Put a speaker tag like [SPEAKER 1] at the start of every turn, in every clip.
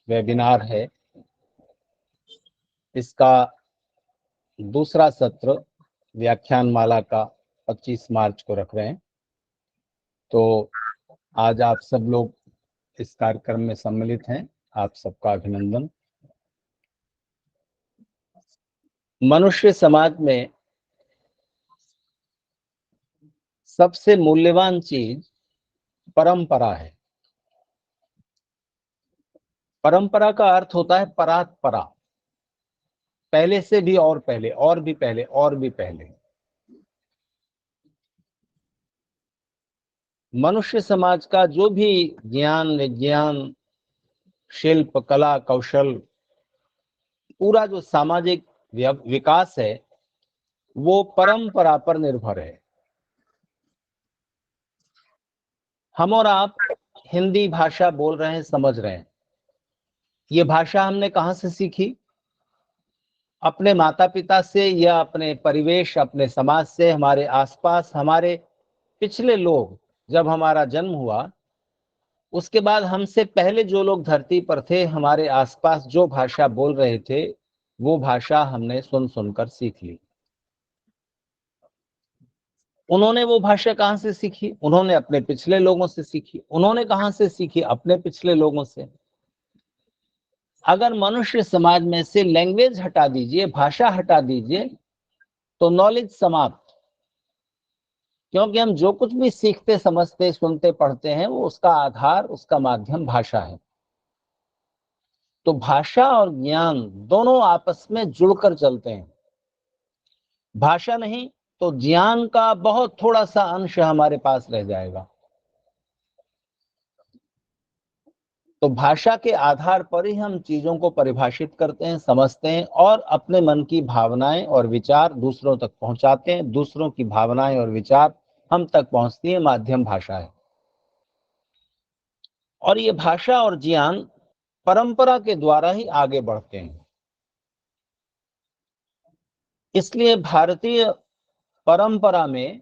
[SPEAKER 1] Webinar है, इसका दूसरा सत्र व्याख्यान माला का 25 मार्च को रख रहे हैं। तो आज आप सब लोग इस कार्यक्रम में सम्मिलित हैं, आप सबका अभिनंदन। मनुष्य समाज में सबसे मूल्यवान चीज परंपरा है। परंपरा का अर्थ होता है परात परा, पहले से भी और पहले, और भी पहले, और भी पहले। मनुष्य समाज का जो भी ज्ञान, विज्ञान, शिल्प, कला, कौशल, पूरा जो सामाजिक विकास है वो परंपरा पर निर्भर है। हम और आप हिंदी भाषा बोल रहे हैं, समझ रहे हैं। ये भाषा हमने कहां से सीखी? अपने माता पिता से, या अपने परिवेश, अपने समाज से, हमारे आसपास, हमारे पिछले लोग। जब हमारा जन्म हुआ उसके बाद हमसे पहले जो लोग धरती पर थे, हमारे आसपास जो भाषा बोल रहे थे, वो भाषा हमने सुन सुनकर सीख ली। उन्होंने वो भाषा कहां से सीखी? उन्होंने अपने पिछले लोगों से सीखी। उन्होंने कहां से सीखी? अपने पिछले लोगों से। अगर मनुष्य समाज में से लैंग्वेज हटा दीजिए, भाषा हटा दीजिए, तो नॉलेज समाप्त। क्योंकि हम जो कुछ भी सीखते, समझते, सुनते, पढ़ते हैं, वो उसका आधार, उसका माध्यम भाषा है। तो भाषा और ज्ञान दोनों आपस में जुड़कर चलते हैं। भाषा नहीं तो ज्ञान का बहुत थोड़ा सा अंश हमारे पास रह जाएगा। तो भाषा के आधार पर ही हम चीजों को परिभाषित करते हैं, समझते हैं, और अपने मन की भावनाएं और विचार दूसरों तक पहुंचाते हैं। दूसरों की भावनाएं और विचार हम तक पहुंचती है, माध्यम भाषा है। और ये भाषा और ज्ञान परंपरा के द्वारा ही आगे बढ़ते हैं। इसलिए भारतीय परंपरा में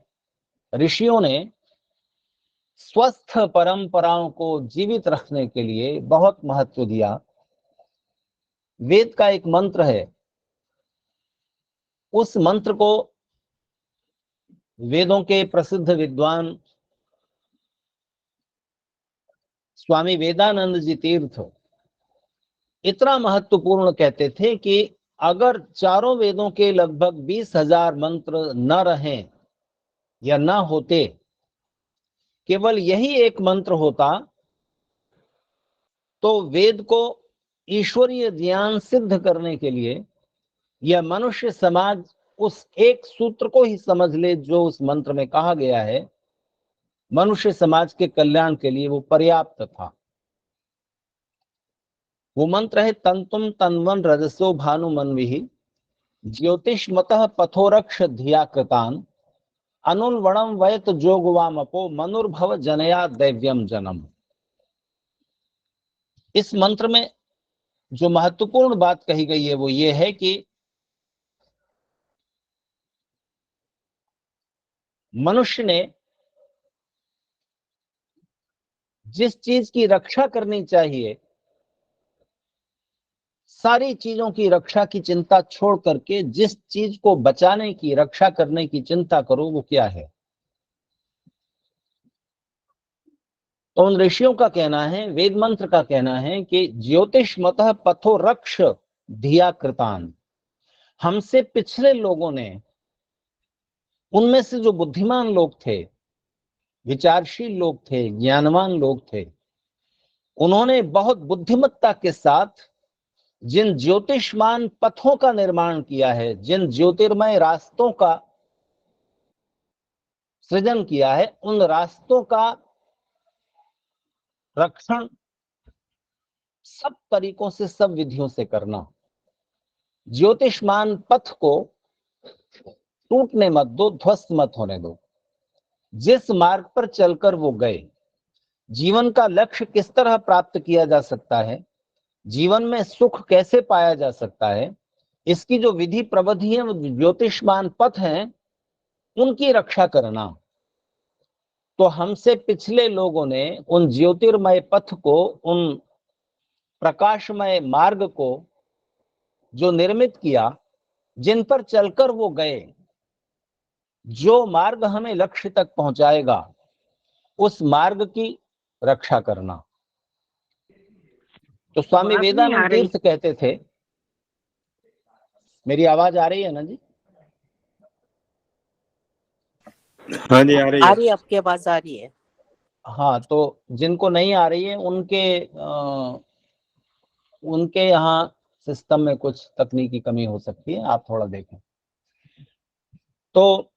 [SPEAKER 1] ऋषियों ने स्वस्थ परंपराओं को जीवित रखने के लिए बहुत महत्व दिया। वेद का एक मंत्र है, उस मंत्र को वेदों के प्रसिद्ध विद्वान स्वामी वेदानंद जी तीर्थ इतना महत्वपूर्ण कहते थे कि अगर चारों वेदों के लगभग 20,000 मंत्र न रहें या न होते, केवल यही एक मंत्र होता, तो वेद को ईश्वरीय ज्ञान सिद्ध करने के लिए यह मनुष्य समाज उस एक सूत्र को ही समझ ले जो उस मंत्र में कहा गया है, मनुष्य समाज के कल्याण के लिए वो पर्याप्त था। वो मंत्र है, तंतुम तन्वन रजसो भानुमन्विहि ज्योतिषमतः पथोरक्ष धिया कृतान अनुर्वणम वयत जोगवामपो मनुर्भव जनया दैव्यम जनम। इस मंत्र में जो महत्वपूर्ण बात कही गई है वो ये है कि मनुष्य ने जिस चीज की रक्षा करनी चाहिए, सारी चीजों की रक्षा की चिंता छोड़ करके जिस चीज को बचाने की, रक्षा करने की चिंता करो, वो क्या है? तो उन ऋषियों का कहना है, वेद मंत्र का कहना है कि ज्योतिषमतः पथो रक्ष धिया कृतान। हमसे पिछले लोगों ने, उनमें से जो बुद्धिमान लोग थे, विचारशील लोग थे, ज्ञानवान लोग थे, उन्होंने बहुत बुद्धिमत्ता के साथ जिन ज्योतिषमान पथों का निर्माण किया है, जिन ज्योतिर्मय रास्तों का सृजन किया है, उन रास्तों का रक्षण सब तरीकों से, सब विधियों से करना। ज्योतिषमान पथ को टूटने मत दो, ध्वस्त मत होने दो। जिस मार्ग पर चलकर वो गए, जीवन का लक्ष्य किस तरह प्राप्त किया जा सकता है, जीवन में सुख कैसे पाया जा सकता है, इसकी जो विधि प्रविधि है, ज्योतिषमान पथ हैं, उनकी रक्षा करना। तो हमसे पिछले लोगों ने उन ज्योतिर्मय पथ को, उन प्रकाशमय मार्ग को जो निर्मित किया, जिन पर चलकर वो गए, जो मार्ग हमें लक्ष्य तक पहुंचाएगा, उस मार्ग की रक्षा करना। तो स्वामी
[SPEAKER 2] आवाज नहीं आ
[SPEAKER 1] वेदानंद
[SPEAKER 2] रही।
[SPEAKER 1] तीर्थ कहते थे, मेरी आवाज आ रही है ना जी?
[SPEAKER 3] हाँ जी, आ रही है।
[SPEAKER 2] आ रही है, आपकी आवाज आ रही है।
[SPEAKER 1] हाँ, तो जिनको नहीं आ रही है उनके यहाँ सिस्टम में कुछ तकनीकी कमी हो सकती है, आप थोड़ा देखें। तो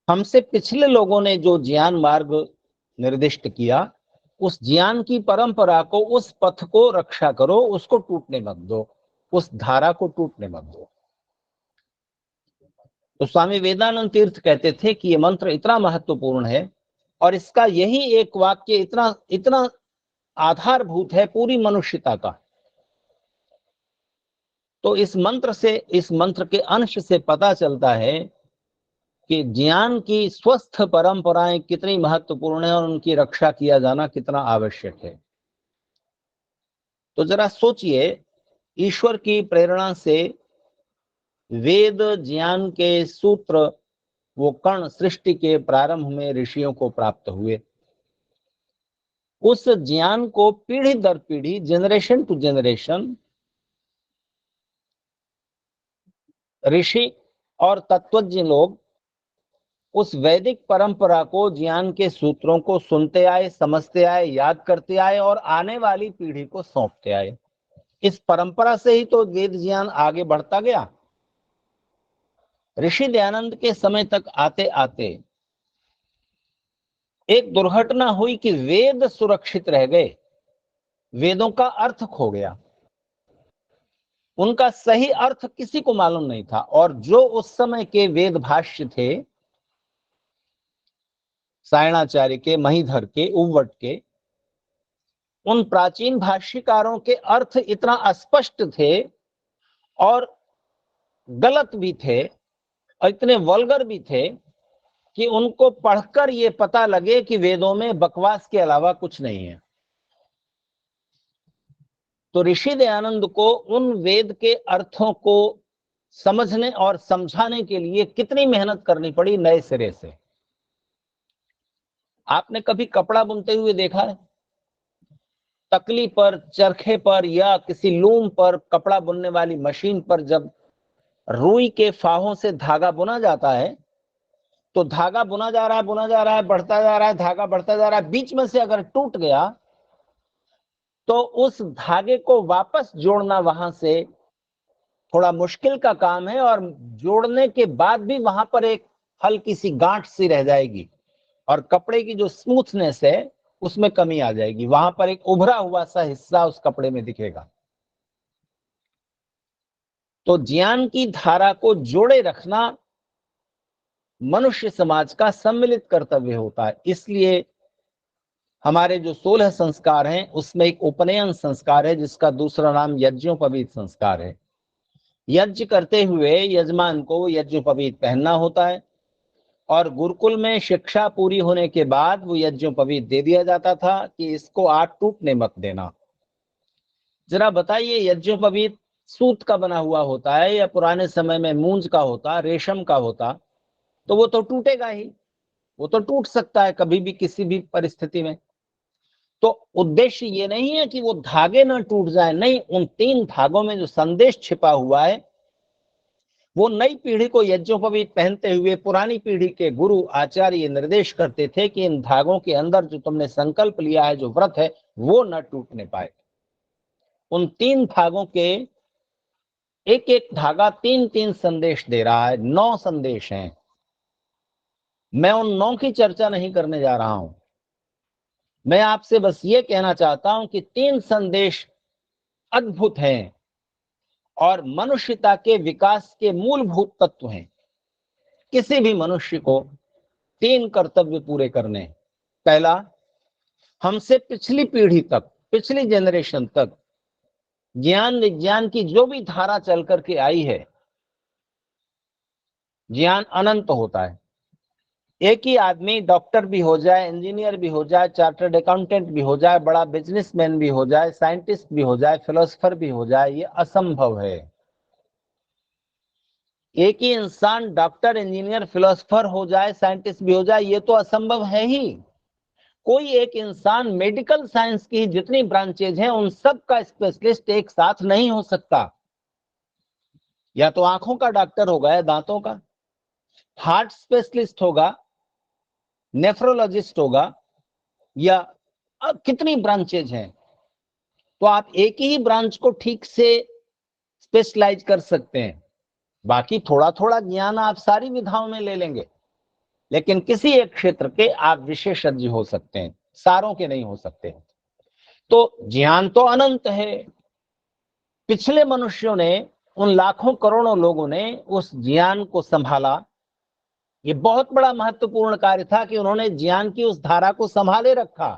[SPEAKER 1] हमसे पिछले लोगों ने जो ज्ञान मार्ग निर्दिष्ट किया, उस ज्ञान की परंपरा को, उस पथ को रक्षा करो, उसको टूटने मत दो, उस धारा को टूटने मत दो। तो स्वामी वेदानंद तीर्थ कहते थे कि ये मंत्र इतना महत्वपूर्ण है और इसका यही एक वाक्य इतना इतना आधारभूत है पूरी मनुष्यता का। तो इस मंत्र के अंश से पता चलता है कि ज्ञान की स्वस्थ परंपराएं कितनी महत्वपूर्ण है और उनकी रक्षा किया जाना कितना आवश्यक है। तो जरा सोचिए, ईश्वर की प्रेरणा से वेद ज्ञान के सूत्र, वो कण सृष्टि के प्रारंभ में ऋषियों को प्राप्त हुए। उस ज्ञान को पीढ़ी दर पीढ़ी, जनरेशन टू जनरेशन, ऋषि और तत्वज्ञ लोग उस वैदिक परंपरा को, ज्ञान के सूत्रों को सुनते आए, समझते आए, याद करते आए और आने वाली पीढ़ी को सौंपते आए। इस परंपरा से ही तो वेद ज्ञान आगे बढ़ता गया। ऋषि दयानंद के समय तक आते आते एक दुर्घटना हुई कि वेद सुरक्षित रह गए, वेदों का अर्थ खो गया। उनका सही अर्थ किसी को मालूम नहीं था और जो उस समय के वेद भाष्य थे, सायणाचार्य के, महीधर के, उव्वट के, उन प्राचीन भाष्यकारों के अर्थ इतना अस्पष्ट थे और गलत भी थे और इतने वल्गर भी थे कि उनको पढ़कर ये पता लगे कि वेदों में बकवास के अलावा कुछ नहीं है। तो ऋषि दयानंद को उन वेद के अर्थों को समझने और समझाने के लिए कितनी मेहनत करनी पड़ी नए सिरे से। आपने कभी कपड़ा बुनते हुए देखा है? तकली पर, चरखे पर या किसी लूम पर, कपड़ा बुनने वाली मशीन पर जब रुई के फाहों से धागा बुना जाता है, तो धागा बुना जा रहा है, बुना जा रहा है, बढ़ता जा रहा है, धागा बढ़ता जा रहा है, बीच में से अगर टूट गया तो उस धागे को वापस जोड़ना वहां से थोड़ा मुश्किल का काम है और जोड़ने के बाद भी वहां पर एक हल्की सी गांठ सी रह जाएगी और कपड़े की जो स्मूथनेस है उसमें कमी आ जाएगी, वहां पर एक उभरा हुआ सा हिस्सा उस कपड़े में दिखेगा। तो ज्ञान की धारा को जोड़े रखना मनुष्य समाज का सम्मिलित कर्तव्य होता है। इसलिए हमारे जो 16 संस्कार हैं उसमें एक उपनयन संस्कार है जिसका दूसरा नाम यज्ञोपवीत संस्कार है। यज्ञ करते हुए यजमान को यज्ञोपवीत पहनना होता है और गुरुकुल में शिक्षा पूरी होने के बाद वो यज्ञोपवीत दे दिया जाता था कि इसको आज टूटने मत देना। जरा बताइए, यज्ञोपवीत सूत का बना हुआ होता है या पुराने समय में मूंज का होता, रेशम का होता, तो वो तो टूटेगा ही, वो तो टूट सकता है कभी भी किसी भी परिस्थिति में। तो उद्देश्य ये नहीं है कि वो धागे ना टूट जाए, नहीं, उन 3 धागों में जो संदेश छिपा हुआ है वो नई पीढ़ी को यज्ञोपवीत पहनते हुए पुरानी पीढ़ी के गुरु आचार्य निर्देश करते थे कि इन धागों के अंदर जो तुमने संकल्प लिया है, जो व्रत है, वो न टूटने पाए। उन 3 धागों के एक एक धागा 3-3 संदेश दे रहा है, 9 संदेश हैं। मैं उन 9 की चर्चा नहीं करने जा रहा हूं, मैं आपसे बस ये कहना चाहता हूं कि 3 संदेश अद्भुत हैं और मनुष्यता के विकास के मूलभूत तत्व हैं। किसी भी मनुष्य को 3 कर्तव्य पूरे करने हैं। पहला, हमसे पिछली पीढ़ी तक, पिछली जनरेशन तक ज्ञान विज्ञान की जो भी धारा चल करके आई है, ज्ञान अनंत होता है, एक ही आदमी डॉक्टर भी हो जाए, इंजीनियर भी हो जाए, चार्टर्ड अकाउंटेंट भी हो जाए, बड़ा बिजनेसमैन भी हो जाए, साइंटिस्ट भी हो जाए, फिलोसोफर भी हो जाए, ये असंभव है। एक ही इंसान डॉक्टर, इंजीनियर, फिलोसोफर हो जाए, साइंटिस्ट भी हो जाए, ये तो असंभव है ही। कोई एक इंसान मेडिकल साइंस की जितनी ब्रांचेज हैं उन सब का स्पेशलिस्ट एक साथ नहीं हो सकता। या तो आंखों का डॉक्टर होगा, या दांतों का, हार्ट स्पेशलिस्ट होगा, नेफ्रोलॉजिस्ट होगा, या अब कितनी ब्रांचेज हैं। तो आप एक ही ब्रांच को ठीक से स्पेशलाइज कर सकते हैं, बाकी थोड़ा थोड़ा ज्ञान आप सारी विधाओं में ले लेंगे, लेकिन किसी एक क्षेत्र के आप विशेषज्ञ हो सकते हैं, सारों के नहीं हो सकते। तो ज्ञान तो अनंत है। पिछले मनुष्यों ने, उन लाखों करोड़ों लोगों ने उस ज्ञान को संभाला। ये बहुत बड़ा महत्वपूर्ण कार्य था कि उन्होंने ज्ञान की उस धारा को संभाले रखा।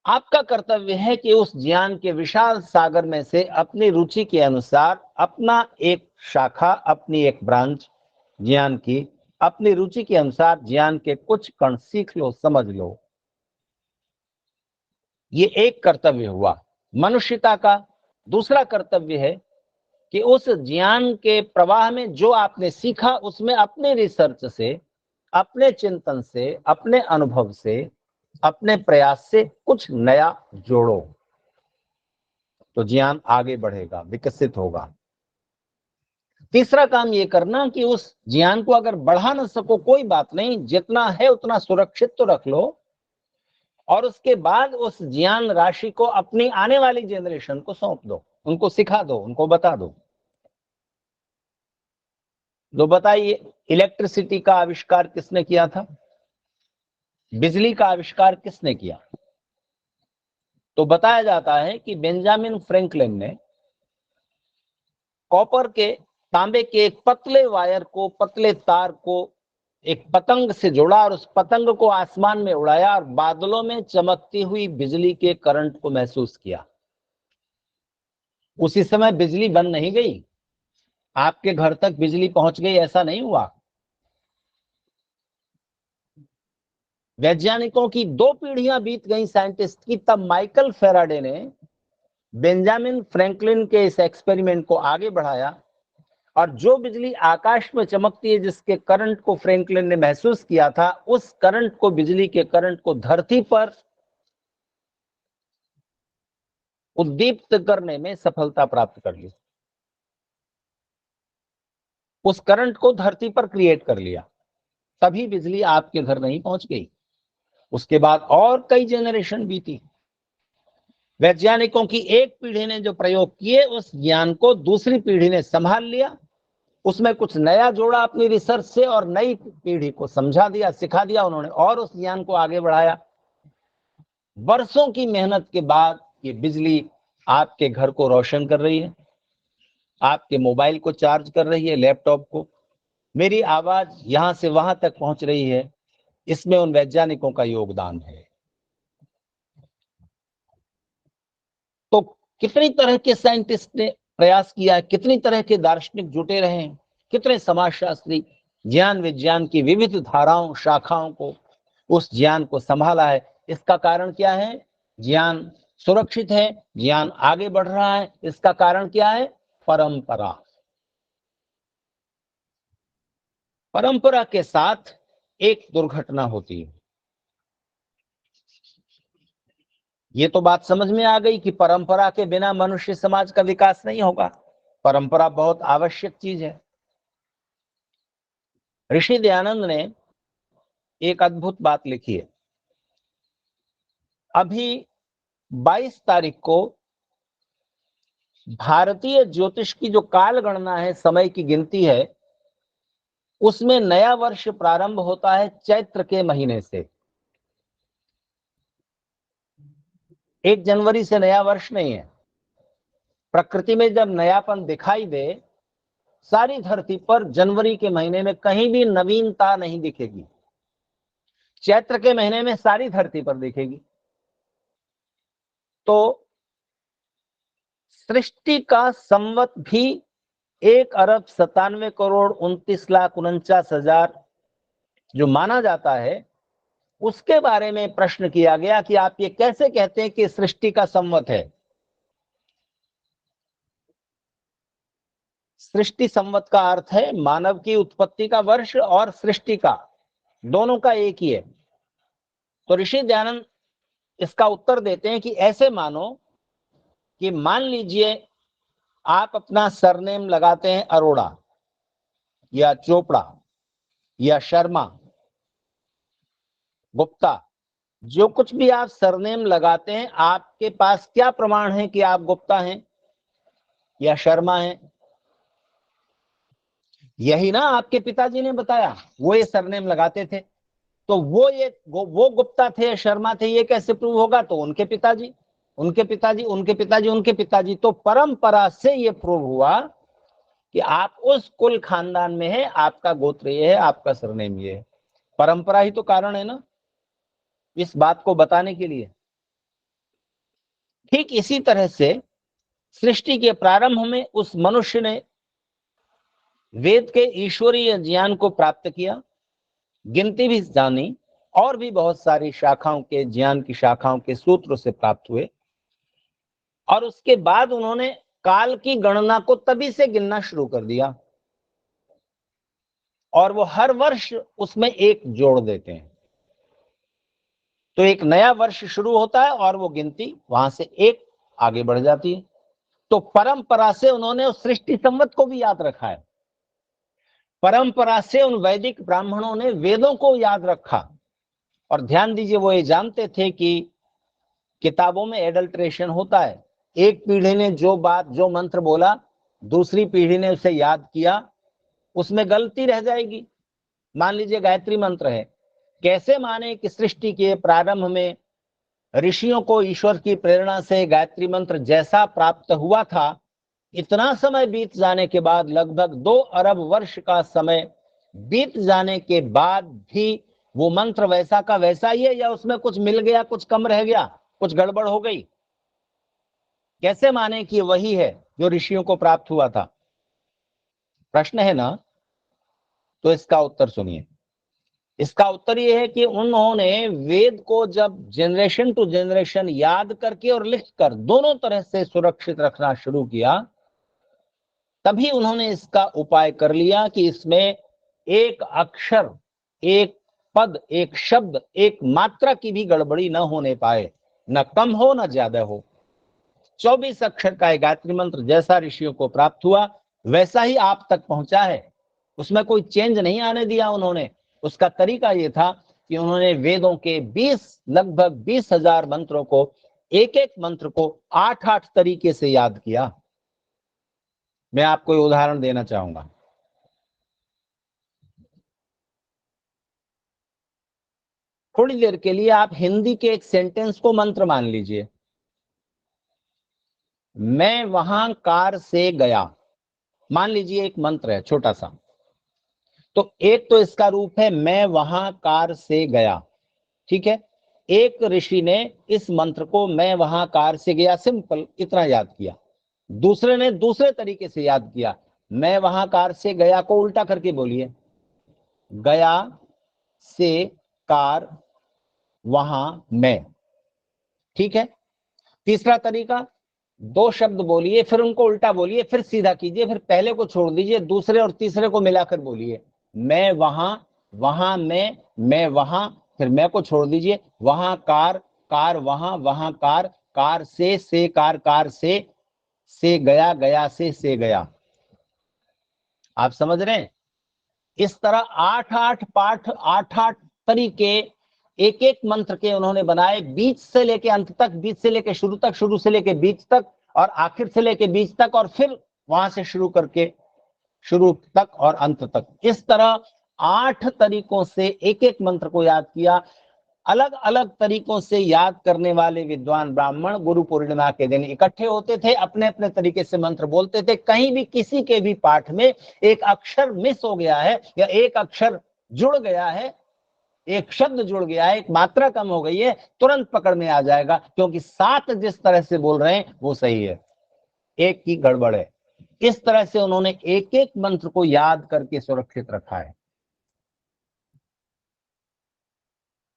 [SPEAKER 1] आपका कर्तव्य है कि उस ज्ञान के विशाल सागर में से अपनी रुचि के अनुसार अपना एक शाखा, अपनी एक ब्रांच ज्ञान की, अपनी रुचि के अनुसार ज्ञान के कुछ कण सीख लो, समझ लो। ये एक कर्तव्य हुआ मनुष्यता का। दूसरा कर्तव्य है कि उस ज्ञान के प्रवाह में जो आपने सीखा उसमें अपने रिसर्च से, अपने चिंतन से, अपने अनुभव से, अपने प्रयास से कुछ नया जोड़ो, तो ज्ञान आगे बढ़ेगा, विकसित होगा। तीसरा काम ये करना कि उस ज्ञान को अगर बढ़ा ना सको कोई बात नहीं, जितना है उतना सुरक्षित तो रख लो, और उसके बाद उस ज्ञान राशि को अपनी आने वाली जनरेशन को सौंप दो, उनको सिखा दो, उनको बता दो। तो बताइए, इलेक्ट्रिसिटी का आविष्कार किसने किया था? बिजली का आविष्कार किसने किया? तो बताया जाता है कि बेंजामिन फ्रैंकलिन ने कॉपर के, तांबे के एक पतले वायर को, पतले तार को एक पतंग से जोड़ा और उस पतंग को आसमान में उड़ाया और बादलों में चमकती हुई बिजली के करंट को महसूस किया। उसी समय बिजली बंद नहीं गई, आपके घर तक बिजली पहुंच गई, ऐसा नहीं हुआ। वैज्ञानिकों की 2 पीढ़ियां बीत गई साइंटिस्ट की, तब माइकल फेराडे ने बेंजामिन फ्रैंकलिन के इस एक्सपेरिमेंट को आगे बढ़ाया, और जो बिजली आकाश में चमकती है, जिसके करंट को फ्रैंकलिन ने महसूस किया था, उस करंट को, बिजली के करंट को धरती पर उद्दीप्त करने में सफलता प्राप्त कर ली। उस करंट को धरती पर क्रिएट कर लिया, तभी बिजली आपके घर नहीं पहुंच गई। उसके बाद और कई जनरेशन बीती। वैज्ञानिकों की एक पीढ़ी ने जो प्रयोग किए, उस ज्ञान को दूसरी पीढ़ी ने संभाल लिया, उसमें कुछ नया जोड़ा अपनी रिसर्च से, और नई पीढ़ी को समझा दिया, सिखा दिया उन्होंने, और उस ज्ञान को आगे बढ़ाया। वर्षों की मेहनत के बाद ये बिजली आपके घर को रोशन कर रही है, आपके मोबाइल को चार्ज कर रही है, लैपटॉप को। मेरी आवाज यहां से वहां तक पहुंच रही है, इसमें उन वैज्ञानिकों का योगदान है। तो कितनी तरह के साइंटिस्ट ने प्रयास किया है, कितनी तरह के दार्शनिक जुटे रहे हैं, कितने समाजशास्त्री ज्ञान विज्ञान की विविध धाराओं, शाखाओं को, उस ज्ञान को संभाला है। इसका कारण क्या है? ज्ञान सुरक्षित है, ज्ञान आगे बढ़ रहा है। इसका कारण क्या है? परंपरा। परंपरा के साथ एक दुर्घटना होती है। ये तो बात समझ में आ गई कि परंपरा के बिना मनुष्य समाज का विकास नहीं होगा। परंपरा बहुत आवश्यक चीज है। ऋषि दयानंद ने एक अद्भुत बात लिखी है। अभी 22 तारीख को भारतीय ज्योतिष की जो काल गणना है, समय की गिनती है, उसमें नया वर्ष प्रारंभ होता है चैत्र के महीने से। 1 जनवरी से नया वर्ष नहीं है। प्रकृति में जब नयापन दिखाई दे, सारी धरती पर जनवरी के महीने में कहीं भी नवीनता नहीं दिखेगी, चैत्र के महीने में सारी धरती पर दिखेगी। तो सृष्टि का संवत भी 1,97,29,49,000 जो माना जाता है, उसके बारे में प्रश्न किया गया कि आप ये कैसे कहते हैं कि सृष्टि का संवत है। सृष्टि संवत का अर्थ है मानव की उत्पत्ति का वर्ष और सृष्टि का, दोनों का एक ही है। तो ऋषि दयानंद इसका उत्तर देते हैं कि ऐसे मानो कि मान लीजिए आप अपना सरनेम लगाते हैं अरोड़ा या चोपड़ा या शर्मा, गुप्ता, जो कुछ भी आप सरनेम लगाते हैं, आपके पास क्या प्रमाण है कि आप गुप्ता हैं या शर्मा हैं? यही ना आपके पिताजी ने बताया, वो ये सरनेम लगाते थे, तो वो गुप्ता थे या शर्मा थे, ये कैसे प्रूव होगा? तो उनके पिताजी, उनके पिताजी, उनके पिताजी, उनके पिताजी, तो परंपरा से ये प्रूव हुआ कि आप उस कुल खानदान में है, आपका गोत्र ये है, आपका सरनेम ये है। परंपरा ही तो कारण है ना इस बात को बताने के लिए। ठीक इसी तरह से सृष्टि के प्रारंभ में उस मनुष्य ने वेद के ईश्वरीय ज्ञान को प्राप्त किया, गिनती भी जानी, और भी बहुत सारी शाखाओं के ज्ञान की शाखाओं के सूत्र से प्राप्त हुए, और उसके बाद उन्होंने काल की गणना को तभी से गिनना शुरू कर दिया, और वो हर वर्ष उसमें एक जोड़ देते हैं, तो एक नया वर्ष शुरू होता है और वो गिनती वहां से एक आगे बढ़ जाती है। तो परंपरा से उन्होंने उस सृष्टि संवत को भी याद रखा है, परंपरा से उन वैदिक ब्राह्मणों ने वेदों को याद रखा, और ध्यान दीजिए वो ये जानते थे कि किताबों में एडल्ट्रेशन होता है। एक पीढ़ी ने जो बात, जो मंत्र बोला, दूसरी पीढ़ी ने उसे याद किया, उसमें गलती रह जाएगी। मान लीजिए गायत्री मंत्र है, कैसे माने कि सृष्टि के प्रारंभ में ऋषियों को ईश्वर की प्रेरणा से गायत्री मंत्र जैसा प्राप्त हुआ था, इतना समय बीत जाने के बाद, लगभग 2 अरब वर्ष का समय बीत जाने के बाद भी वो मंत्र वैसा का वैसा ही है, या उसमें कुछ मिल गया, कुछ कम रह गया, कुछ गड़बड़ हो गई? कैसे माने कि वही है जो ऋषियों को प्राप्त हुआ था? प्रश्न है ना? तो इसका उत्तर सुनिए। इसका उत्तर यह है कि उन्होंने वेद को जब जनरेशन टू जनरेशन याद करके और लिखकर दोनों तरह से सुरक्षित रखना शुरू किया, तभी उन्होंने इसका उपाय कर लिया कि इसमें एक अक्षर, एक पद, एक शब्द, एक मात्रा की भी गड़बड़ी न होने पाए, न कम हो न ज्यादा हो। 24 अक्षर का गायत्री मंत्र जैसा ऋषियों को प्राप्त हुआ, वैसा ही आप तक पहुंचा है, उसमें कोई चेंज नहीं आने दिया उन्होंने। उसका तरीका यह था कि उन्होंने वेदों के लगभग 20,000 मंत्रों को, एक एक मंत्र को 8-8 तरीके से याद किया। मैं आपको एक उदाहरण देना चाहूंगा। थोड़ी देर के लिए आप हिंदी के एक सेंटेंस को मंत्र मान लीजिए। मैं वहां कार से गया, मान लीजिए एक मंत्र है छोटा सा। तो एक तो इसका रूप है मैं वहां कार से गया, ठीक है। एक ऋषि ने इस मंत्र को मैं वहां कार से गया सिंपल इतना याद किया। दूसरे ने दूसरे तरीके से याद किया, मैं वहां कार से गया को उल्टा करके बोलिए, गया से कार वहां मैं, ठीक है। तीसरा तरीका, 2 शब्द बोलिए, फिर उनको उल्टा बोलिए, फिर सीधा कीजिए, फिर पहले को छोड़ दीजिए, दूसरे और तीसरे को मिलाकर बोलिए, मैं वहां, वहां मैं वहां, फिर मैं को छोड़ दीजिए, वहां कार, कार वहां, वहां कार से कार से गया, गया से गया। आप समझ रहे हैं? इस तरह 8-8 पाठ, 8-8 तरीके एक एक मंत्र के उन्होंने बनाए, बीच से लेके अंत तक, बीच से लेके शुरू तक, शुरू से लेके बीच तक, और आखिर से लेके बीच तक, और फिर वहां से शुरू करके शुरू तक और अंत तक। इस तरह 8 तरीकों से एक एक मंत्र को याद किया। अलग अलग तरीकों से याद करने वाले विद्वान ब्राह्मण गुरु पूर्णिमा के दिन इकट्ठे होते थे, अपने अपने तरीके से मंत्र बोलते थे। कहीं भी किसी के भी पाठ में एक अक्षर मिस हो गया है, या एक अक्षर जुड़ गया है, एक शब्द जुड़ गया है, एक मात्रा कम हो गई है, तुरंत पकड़ में आ जाएगा, क्योंकि 7 जिस तरह से बोल रहे हैं वो सही है, एक की गड़बड़ है। इस तरह से उन्होंने एक एक मंत्र को याद करके सुरक्षित रखा है।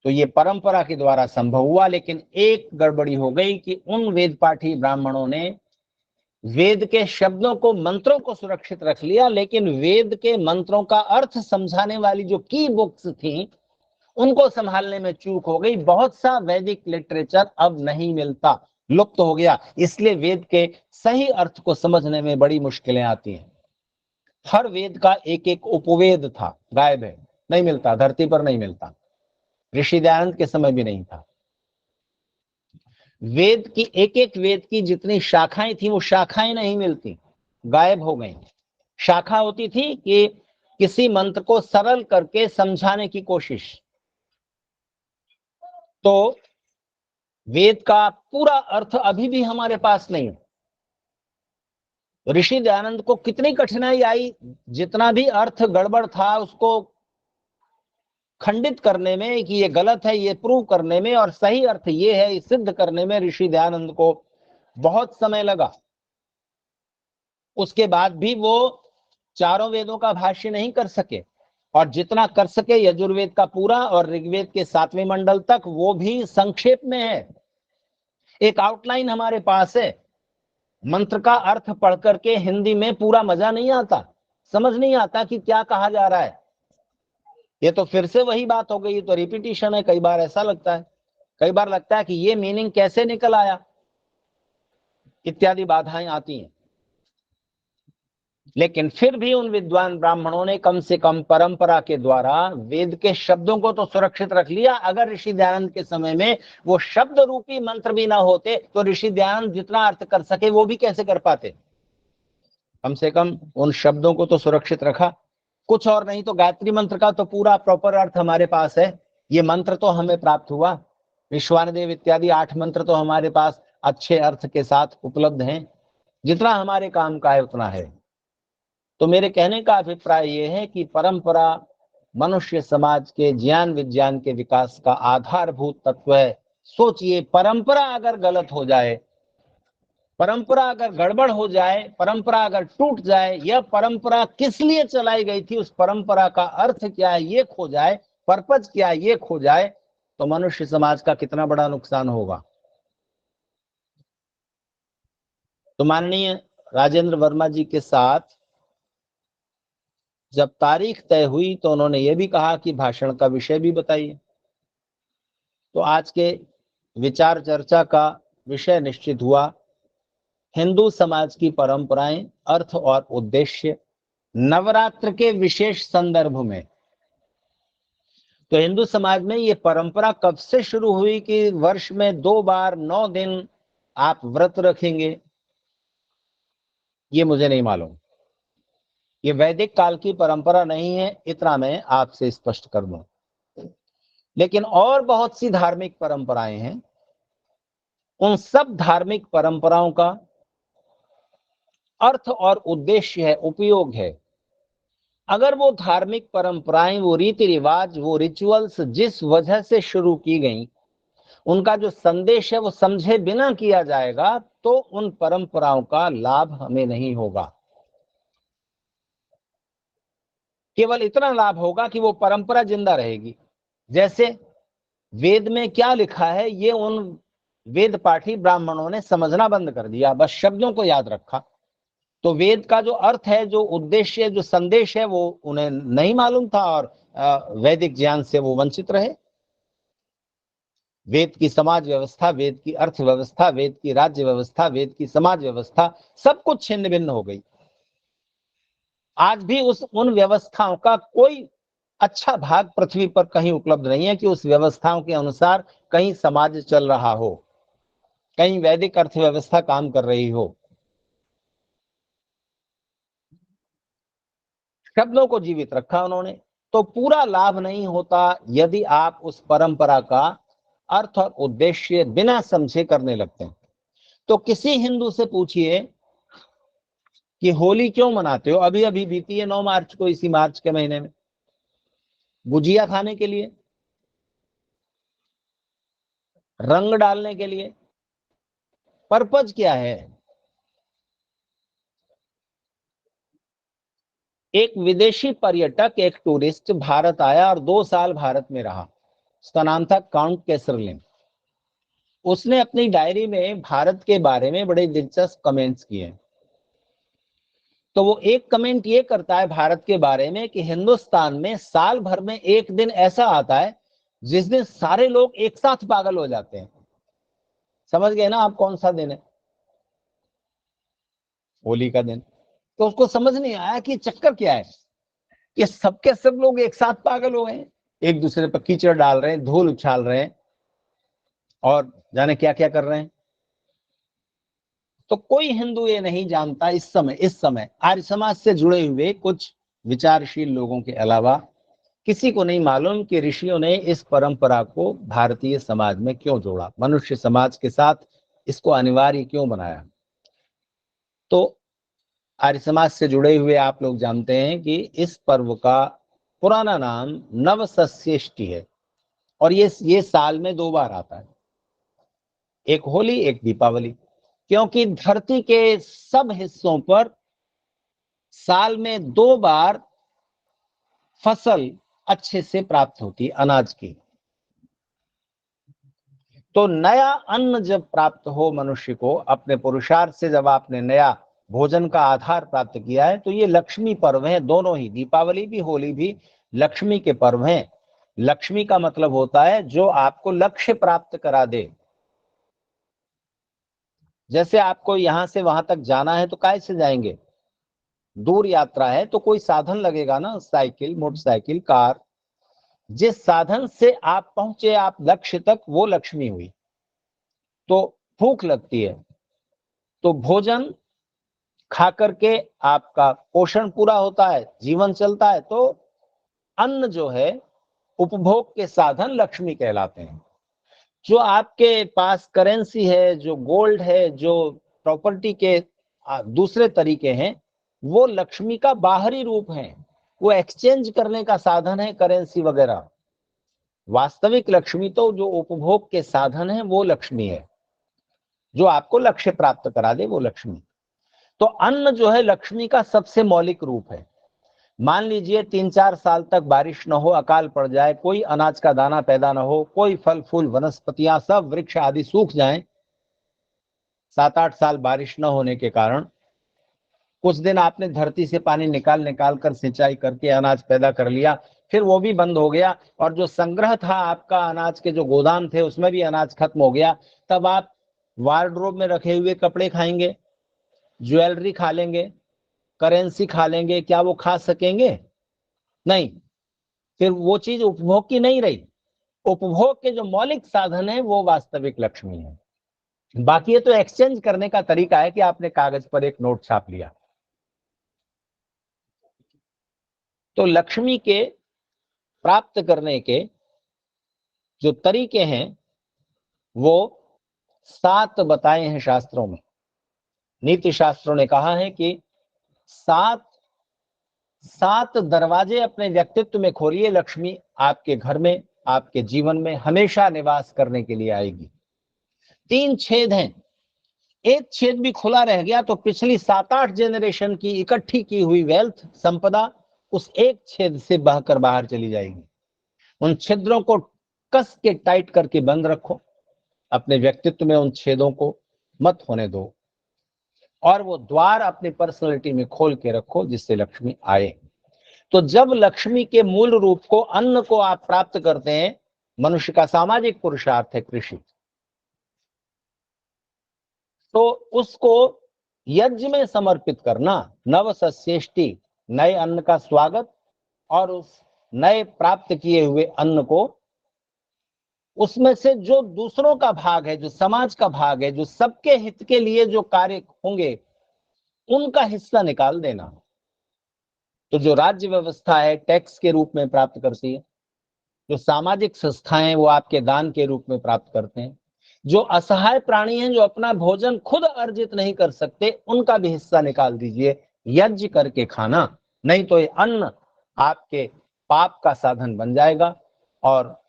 [SPEAKER 1] तो ये परंपरा के द्वारा संभव हुआ, लेकिन एक गड़बड़ी हो गई कि उन वेद पाठी ब्राह्मणों ने वेद के शब्दों को, मंत्रों को सुरक्षित रख लिया, लेकिन वेद के मंत्रों का अर्थ समझाने वाली जो की बुक्स थी उनको संभालने में चूक हो गई। बहुत सा वैदिक लिटरेचर अब नहीं मिलता, लुप्त हो गया। इसलिए वेद के सही अर्थ को समझने में बड़ी मुश्किलें आती हैं। हर वेद का एक एक उपवेद था, गायब है, नहीं मिलता, धरती पर नहीं मिलता। ऋषि दयानंद के समय भी नहीं था। वेद की एक एक वेद की जितनी शाखाएं थी वो शाखाएं नहीं मिलती, गायब हो गई। शाखा होती थी कि किसी मंत्र को सरल करके समझाने की कोशिश। तो वेद का पूरा अर्थ अभी भी हमारे पास नहीं है। ऋषि दयानंद को कितनी कठिनाई आई, जितना भी अर्थ गड़बड़ था उसको खंडित करने में कि ये गलत है, ये प्रूव करने में, और सही अर्थ ये है, ये सिद्ध करने में ऋषि दयानंद को बहुत समय लगा। उसके बाद भी वो चारों वेदों का भाष्य नहीं कर सके, और जितना कर सके यजुर्वेद का पूरा और ऋग्वेद के 7वें मंडल तक, वो भी संक्षेप में है। एक आउटलाइन हमारे पास है। मंत्र का अर्थ पढ़ करके हिंदी में पूरा मजा नहीं आता, समझ नहीं आता कि क्या कहा जा रहा है। ये तो फिर से वही बात हो गई, तो रिपीटिशन है। कई बार ऐसा लगता है, कई बार लगता है कि ये मीनिंग कैसे निकल आया, इत्यादि बाधाएं आती हैं। लेकिन फिर भी उन विद्वान ब्राह्मणों ने कम से कम परंपरा के द्वारा वेद के शब्दों को तो सुरक्षित रख लिया। अगर ऋषि दयानंद के समय में वो शब्द रूपी मंत्र भी ना होते तो ऋषि दयानंद जितना अर्थ कर सके वो भी कैसे कर पाते। कम से कम उन शब्दों को तो सुरक्षित रखा। कुछ और नहीं तो गायत्री मंत्र का तो पूरा प्रॉपर अर्थ हमारे पास है। ये मंत्र तो हमें प्राप्त हुआ, विश्वानदेव इत्यादि 8 मंत्र तो हमारे पास अच्छे अर्थ के साथ उपलब्ध हैं। जितना हमारे काम का है उतना है। तो मेरे कहने का अभिप्राय यह है कि परंपरा मनुष्य समाज के ज्ञान विज्ञान के विकास का आधारभूत तत्व है। सोचिए, परंपरा अगर गलत हो जाए, परंपरा अगर गड़बड़ हो जाए, परंपरा अगर टूट जाए, यह परंपरा किस लिए चलाई गई थी, उस परंपरा का अर्थ क्या है ये खो जाए, पर्पज क्या है ये खो जाए, तो मनुष्य समाज का कितना बड़ा नुकसान होगा। तो माननीय राजेंद्र वर्मा जी के साथ जब तारीख तय हुई तो उन्होंने ये भी कहा कि भाषण का विषय भी बताइए। तो आज के विचार चर्चा का विषय निश्चित हुआ, हिंदू समाज की परंपराएं, अर्थ और उद्देश्य नवरात्र के विशेष संदर्भ में। तो हिंदू समाज में ये परंपरा कब से शुरू हुई कि वर्ष में 2 बार 9 दिन आप व्रत रखेंगे, ये मुझे नहीं मालूम। ये वैदिक काल की परंपरा नहीं है, इतना मैं आपसे स्पष्ट कर दूं। लेकिन और बहुत सी धार्मिक परंपराएं हैं। उन सब धार्मिक परंपराओं का अर्थ और उद्देश्य है, उपयोग है। अगर वो धार्मिक परंपराएं, वो रीति रिवाज, वो रिचुअल्स जिस वजह से शुरू की गई, उनका जो संदेश है वो समझे बिना किया जाएगा तो उन परंपराओं का लाभ हमें नहीं होगा। केवल इतना लाभ होगा कि वो परंपरा जिंदा रहेगी। जैसे वेद में क्या लिखा है ये उन वेद पाठी ब्राह्मणों ने समझना बंद कर दिया, बस शब्दों को याद रखा। तो वेद का जो अर्थ है, जो उद्देश्य, जो संदेश है, वो उन्हें नहीं मालूम था और वैदिक ज्ञान से वो वंचित रहे। वेद की समाज व्यवस्था, वेद की अर्थव्यवस्था, वेद की राज्य व्यवस्था, वेद की समाज व्यवस्था, सब कुछ छिन्न भिन्न हो गई। आज भी उन व्यवस्थाओं का कोई अच्छा भाग पृथ्वी पर कहीं उपलब्ध नहीं है कि उस व्यवस्थाओं के अनुसार कहीं समाज चल रहा हो, कहीं वैदिक अर्थव्यवस्था काम कर रही हो। शब्दों को जीवित रखा उन्होंने। तो पूरा लाभ नहीं होता यदि आप उस परंपरा का अर्थ और उद्देश्य बिना समझे करने लगते हैं। तो किसी हिंदू से पूछिए कि होली क्यों मनाते हो, अभी अभी बीती है 9 मार्च को, इसी मार्च के महीने में, गुजिया खाने के लिए, रंग डालने के लिए। पर्पज क्या है? एक विदेशी पर्यटक, एक टूरिस्ट भारत आया और 2 साल भारत में रहा। उसका नाम था काउंट कैसरलिन। उसने अपनी डायरी में भारत के बारे में बड़े दिलचस्प कमेंट्स किए। तो वो एक कमेंट ये करता है भारत के बारे में कि हिंदुस्तान में साल भर में एक दिन ऐसा आता है जिस दिन सारे लोग एक साथ पागल हो जाते हैं। समझ गए ना आप कौन सा दिन है? होली का दिन। तो उसको समझ नहीं आया कि चक्कर क्या है, ये सबके सब लोग एक साथ पागल हो गए, एक दूसरे पर कीचड़ डाल रहे हैं, धूल उछाल रहे हैं और जाने क्या क्या कर रहे हैं। तो कोई हिंदू ये नहीं जानता इस समय आर्य समाज से जुड़े हुए कुछ विचारशील लोगों के अलावा किसी को नहीं मालूम कि ऋषियों ने इस परंपरा को भारतीय समाज में क्यों जोड़ा, मनुष्य समाज के साथ इसको अनिवार्य क्यों बनाया। तो आर्य समाज से जुड़े हुए आप लोग जानते हैं कि इस पर्व का पुराना नाम नवसस्येष्टि है और ये साल में 2 बार आता है, एक होली एक दीपावली। क्योंकि धरती के सब हिस्सों पर साल में 2 बार फसल अच्छे से प्राप्त होती है अनाज की। तो नया अन्न जब प्राप्त हो मनुष्य को अपने पुरुषार्थ से, जब आपने नया भोजन का आधार प्राप्त किया है, तो ये लक्ष्मी पर्व है। दोनों ही, दीपावली भी होली भी लक्ष्मी के पर्व हैं। लक्ष्मी का मतलब होता है जो आपको लक्ष्य प्राप्त करा दे। जैसे आपको यहां से वहां तक जाना है तो कैसे जाएंगे? दूर यात्रा है तो कोई साधन लगेगा ना, साइकिल, मोटरसाइकिल, कार। जिस साधन से आप पहुंचे आप लक्ष्य तक, वो लक्ष्मी हुई। तो भूख लगती है तो भोजन खा करके आपका पोषण पूरा होता है, जीवन चलता है। तो अन्न जो है, उपभोग के साधन लक्ष्मी कहलाते हैं। जो आपके पास करेंसी है, जो गोल्ड है, जो प्रॉपर्टी के दूसरे तरीके हैं, वो लक्ष्मी का बाहरी रूप है, वो एक्सचेंज करने का साधन है, करेंसी वगैरह। वास्तविक लक्ष्मी तो जो उपभोग के साधन है वो लक्ष्मी है, जो आपको लक्ष्य प्राप्त करा दे वो लक्ष्मी। तो अन्न जो है लक्ष्मी का सबसे मौलिक रूप है। मान लीजिए 3-4 साल तक बारिश न हो, अकाल पड़ जाए, कोई अनाज का दाना पैदा न हो, कोई फल फूल वनस्पतियां सब वृक्ष आदि सूख जाएं, 7-8 साल बारिश न होने के कारण। कुछ दिन आपने धरती से पानी निकाल निकाल कर सिंचाई करके अनाज पैदा कर लिया, फिर वो भी बंद हो गया और जो संग्रह था आपका अनाज के, जो गोदाम थे उसमें भी अनाज खत्म हो गया। तब आप वार्डरोब में रखे हुए कपड़े खाएंगे, ज्वेलरी खा लेंगे, करेंसी खा लेंगे, क्या वो खा सकेंगे? नहीं। फिर वो चीज उपभोग की नहीं रही। उपभोग के जो मौलिक साधन है वो वास्तविक लक्ष्मी है। बाकी ये तो एक्सचेंज करने का तरीका है कि आपने कागज पर एक नोट छाप लिया। तो लक्ष्मी के प्राप्त करने के जो तरीके हैं वो 7 बताए हैं शास्त्रों में। नीति शास्त्रों ने कहा है कि 7 दरवाजे अपने व्यक्तित्व में खोलिए, लक्ष्मी आपके घर में, आपके जीवन में हमेशा निवास करने के लिए आएगी। 3 छेद हैं, एक छेद भी खुला रह गया तो पिछली 7-8 जनरेशन की इकट्ठी की हुई वेल्थ, संपदा, उस एक छेद से बहकर बाहर चली जाएगी। उन छिद्रों को कस के टाइट करके बंद रखो, अपने व्यक्तित्व में उन छेदों को मत होने दो और वो द्वार अपनी पर्सनैलिटी में खोल के रखो जिससे लक्ष्मी आए। तो जब लक्ष्मी के मूल रूप को, अन्न को आप प्राप्त करते हैं, मनुष्य का सामाजिक पुरुषार्थ है कृषि, तो उसको यज्ञ में समर्पित करना, नवसस्येष्टि, नए अन्न का स्वागत, और उस नए प्राप्त किए हुए अन्न को, उसमें से जो दूसरों का भाग है, जो समाज का भाग है, जो सबके हित के लिए जो कार्य होंगे, उनका हिस्सा निकाल देना। तो जो राज्य व्यवस्था है टैक्स के रूप में प्राप्त करती है, जो सामाजिक संस्थाएं हैं वो आपके दान के रूप में प्राप्त करते हैं, जो असहाय प्राणी हैं जो अपना भोजन खुद अर्जित नहीं कर सकते, उनका भी हिस्सा निकाल दीजिए, यज्ञ करके खाना। नहीं तो ये अन्न आपके पाप का साधन बन जाएगा और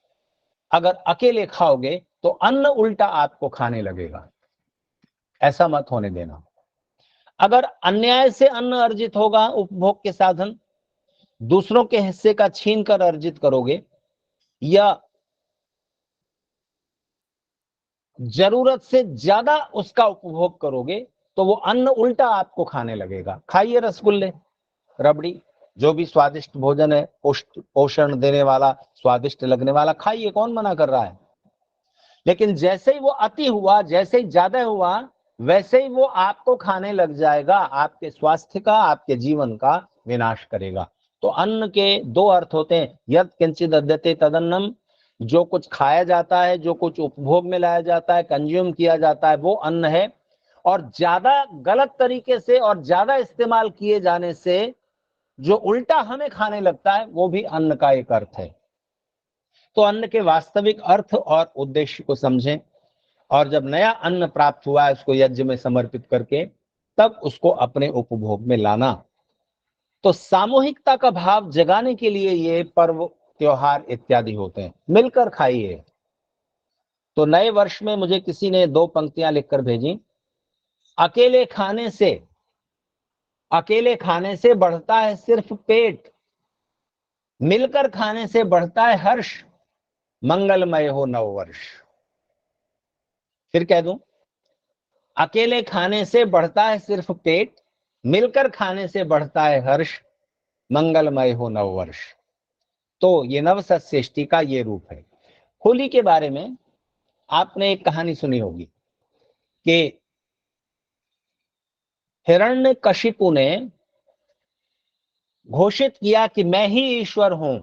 [SPEAKER 1] अगर अकेले खाओगे तो अन्न उल्टा आपको खाने लगेगा। ऐसा मत होने देना। अगर अन्याय से अन्न अर्जित होगा, उपभोग के साधन, दूसरों के हिस्से का छीन कर अर्जित करोगे या जरूरत से ज्यादा उसका उपभोग करोगे तो वो अन्न उल्टा आपको खाने लगेगा। खाइए रसगुल्ले, रबड़ी, जो भी स्वादिष्ट भोजन है, पोषण देने वाला, स्वादिष्ट लगने वाला, खाइए, कौन मना कर रहा है। लेकिन जैसे ही वो अति हुआ, जैसे ही ज्यादा हुआ, वैसे ही वो आपको खाने लग जाएगा, आपके स्वास्थ्य का, आपके जीवन का विनाश करेगा। तो अन्न के दो अर्थ होते हैं, यत् किंचित अद्यते तदन्नम, जो कुछ खाया जाता है, जो कुछ उपभोग में लाया जाता है, कंज्यूम किया जाता है, वो अन्न है। और ज्यादा गलत तरीके से और ज्यादा इस्तेमाल किए जाने से जो उल्टा हमें खाने लगता है, वो भी अन्न का एक अर्थ है। तो अन्न के वास्तविक अर्थ और उद्देश्य को समझें, और जब नया अन्न प्राप्त हुआ है उसको यज्ञ में समर्पित करके तब उसको अपने उपभोग में लाना। तो सामूहिकता का भाव जगाने के लिए ये पर्व, त्योहार इत्यादि होते हैं। मिलकर खाइए। तो नए वर्ष में मुझे किसी ने 2 पंक्तियां लिखकर भेजी, अकेले खाने से बढ़ता है सिर्फ पेट, मिलकर खाने से बढ़ता है हर्ष, मंगलमय हो नववर्ष। फिर कह दूं, अकेले खाने से बढ़ता है सिर्फ पेट, मिलकर खाने से बढ़ता है हर्ष, मंगलमय हो नववर्ष। तो ये नवसृष्टि का ये रूप है। होली के बारे में आपने एक कहानी सुनी होगी कि हिरण्यकशिपु ने घोषित किया कि मैं ही ईश्वर हूं।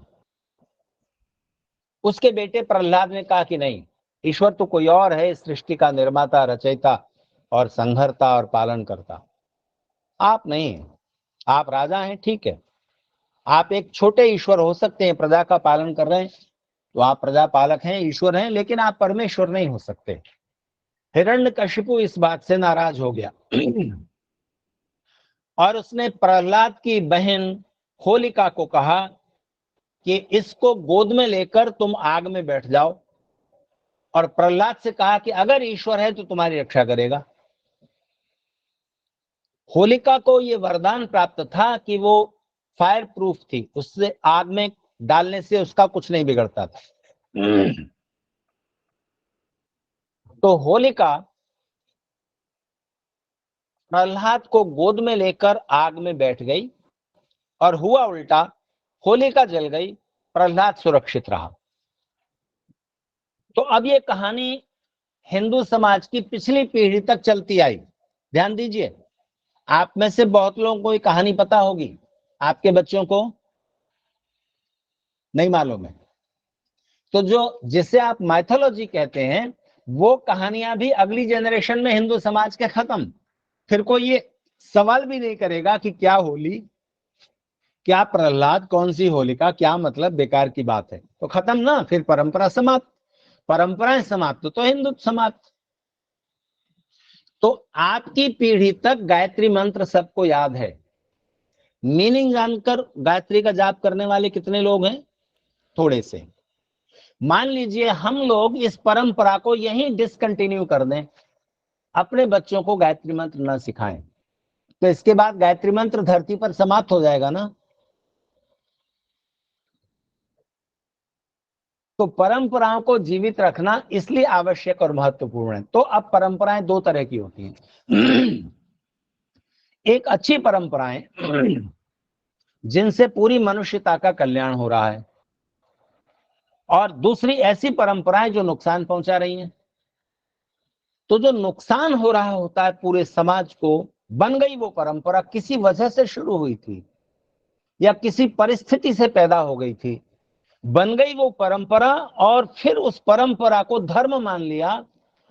[SPEAKER 1] उसके बेटे प्रहलाद ने कहा कि नहीं, ईश्वर तो कोई और है, सृष्टि का निर्माता, रचयिता और संहर्ता और पालन करता, आप नहीं हैं। आप राजा हैं, ठीक है, आप एक छोटे ईश्वर हो सकते हैं, प्रजा का पालन कर रहे हैं, तो आप प्रजा पालक हैं, ईश्वर हैं, लेकिन आप परमेश्वर नहीं हो सकते। हिरण्यकशिपु इस बात से नाराज हो गया और उसने प्रहलाद की बहन होलिका को कहा कि इसको गोद में लेकर तुम आग में बैठ जाओ, और प्रहलाद से कहा कि अगर ईश्वर है तो तुम्हारी रक्षा करेगा। होलिका को यह वरदान प्राप्त था कि वो फायर प्रूफ थी, उससे आग में डालने से उसका कुछ नहीं बिगड़ता था। तो होलिका प्रहलाद को गोद में लेकर आग में बैठ गई और हुआ उल्टा, होलिका जल गई, प्रहलाद सुरक्षित रहा। तो अब ये कहानी हिंदू समाज की पिछली पीढ़ी तक चलती आई। ध्यान दीजिए, आप में से बहुत लोगों को ये कहानी पता होगी, आपके बच्चों को नहीं मालूम है। तो जो जिसे आप माइथोलॉजी कहते हैं, वो कहानियां भी अगली जनरेशन में हिंदू समाज के खत्म। फिर कोई ये सवाल भी नहीं करेगा कि क्या होली, क्या प्रहलाद, कौन सी होलिका, क्या मतलब, बेकार की बात है। तो खत्म ना, फिर परंपरा समाप्त, परंपराएं समाप्त तो हिंदू समाप्त। तो आपकी पीढ़ी तक गायत्री मंत्र सबको याद है। मीनिंग जानकर गायत्री का जाप करने वाले कितने लोग हैं? थोड़े से। मान लीजिए हम लोग इस परंपरा को यहीं डिसकंटिन्यू कर दें, अपने बच्चों को गायत्री मंत्र ना सिखाएं, तो इसके बाद गायत्री मंत्र धरती पर समाप्त हो जाएगा ना। तो परंपराओं को जीवित रखना इसलिए आवश्यक और महत्वपूर्ण है। तो अब परंपराएं 2 तरह की होती हैं। एक अच्छी परंपराएं जिनसे पूरी मनुष्यता का कल्याण हो रहा है, और दूसरी ऐसी परंपराएं जो नुकसान पहुंचा रही हैं। तो जो नुकसान हो रहा होता है पूरे समाज को, बन गई वो परंपरा किसी वजह से शुरू हुई थी या किसी परिस्थिति से पैदा हो गई थी, बन गई वो परंपरा, और फिर उस परंपरा को धर्म मान लिया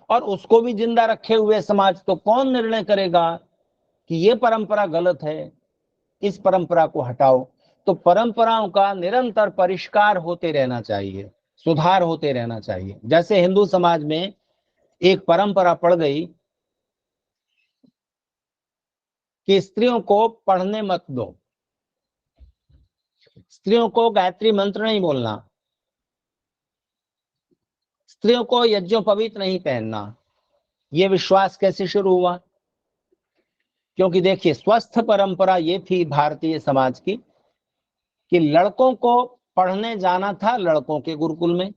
[SPEAKER 1] और उसको भी जिंदा रखे हुए समाज, तो कौन निर्णय करेगा कि ये परंपरा गलत है, इस परंपरा को हटाओ। तो परंपराओं का निरंतर परिष्कार होते रहना चाहिए, सुधार होते रहना चाहिए। जैसे हिंदू समाज में एक परंपरा पड़ गई कि स्त्रियों को पढ़ने मत दो, स्त्रियों को गायत्री मंत्र नहीं बोलना, स्त्रियों को यज्ञोपवीत नहीं पहनना। यह विश्वास कैसे शुरू हुआ? क्योंकि देखिए, स्वस्थ परंपरा ये थी भारतीय समाज की कि लड़कों को पढ़ने जाना था लड़कों के गुरुकुल में,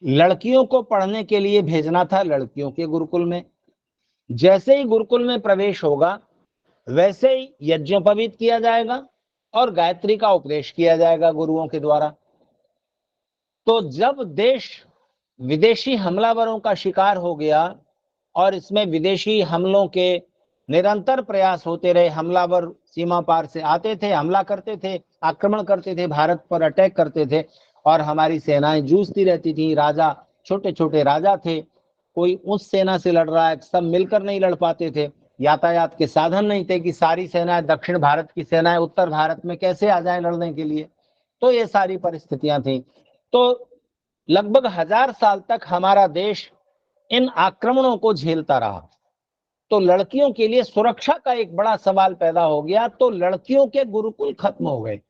[SPEAKER 1] लड़कियों को पढ़ने के लिए भेजना था लड़कियों के गुरुकुल में। जैसे ही गुरुकुल में प्रवेश होगा वैसे ही यज्ञोपवीत किया जाएगा और गायत्री का उपदेश किया जाएगा गुरुओं के द्वारा। तो जब देश विदेशी हमलावरों का शिकार हो गया और इसमें विदेशी हमलों के निरंतर प्रयास होते रहे, हमलावर सीमा पार से आते थे, हमला करते थे, आक्रमण करते थे, भारत पर अटैक करते थे और हमारी सेनाएं जूझती रहती थी। राजा, छोटे छोटे राजा थे, कोई उस सेना से लड़ रहा है, सब मिलकर नहीं लड़ पाते थे, यातायात के साधन नहीं थे कि सारी सेनाएं, दक्षिण भारत की सेनाएं उत्तर भारत में कैसे आ जाएं लड़ने के लिए। तो ये सारी परिस्थितियां थी। तो लगभग 1000 साल तक हमारा देश इन आक्रमणों को झेलता रहा। तो लड़कियों के लिए सुरक्षा का एक बड़ा सवाल पैदा हो गया, तो लड़कियों के गुरुकुल खत्म हो गए।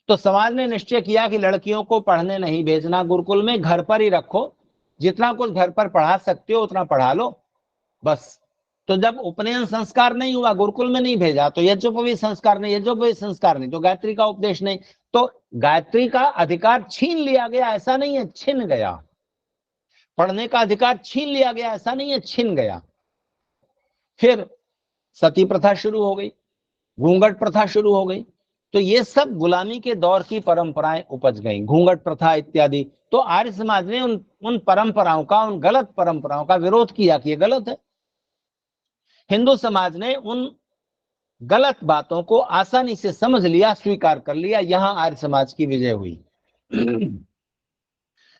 [SPEAKER 1] तो समाज ने निश्चय किया कि लड़कियों को पढ़ने नहीं भेजना गुरुकुल में, घर पर ही रखो, जितना कुछ घर पर पढ़ा सकते हो उतना पढ़ा लो बस। तो जब उपनयन संस्कार नहीं हुआ, गुरुकुल में नहीं भेजा, तो यज्ञोपवीत संस्कार नहीं, यज्ञोपवीत संस्कार नहीं तो गायत्री का उपदेश नहीं, तो गायत्री का अधिकार छीन लिया गया, ऐसा नहीं है छिन गया। पढ़ने का अधिकार छीन लिया गया, ऐसा नहीं है छिन गया। फिर सती प्रथा शुरू हो गई, घूंघट प्रथा शुरू हो गई। तो ये सब गुलामी के दौर की परंपराएं उपज गई, घूंघट प्रथा इत्यादि। तो आर्य समाज ने उन परंपराओं का, उन गलत परंपराओं का विरोध किया कि ये गलत है। हिंदू समाज ने उन गलत बातों को आसानी से समझ लिया, स्वीकार कर लिया, यहां आर्य समाज की विजय हुई।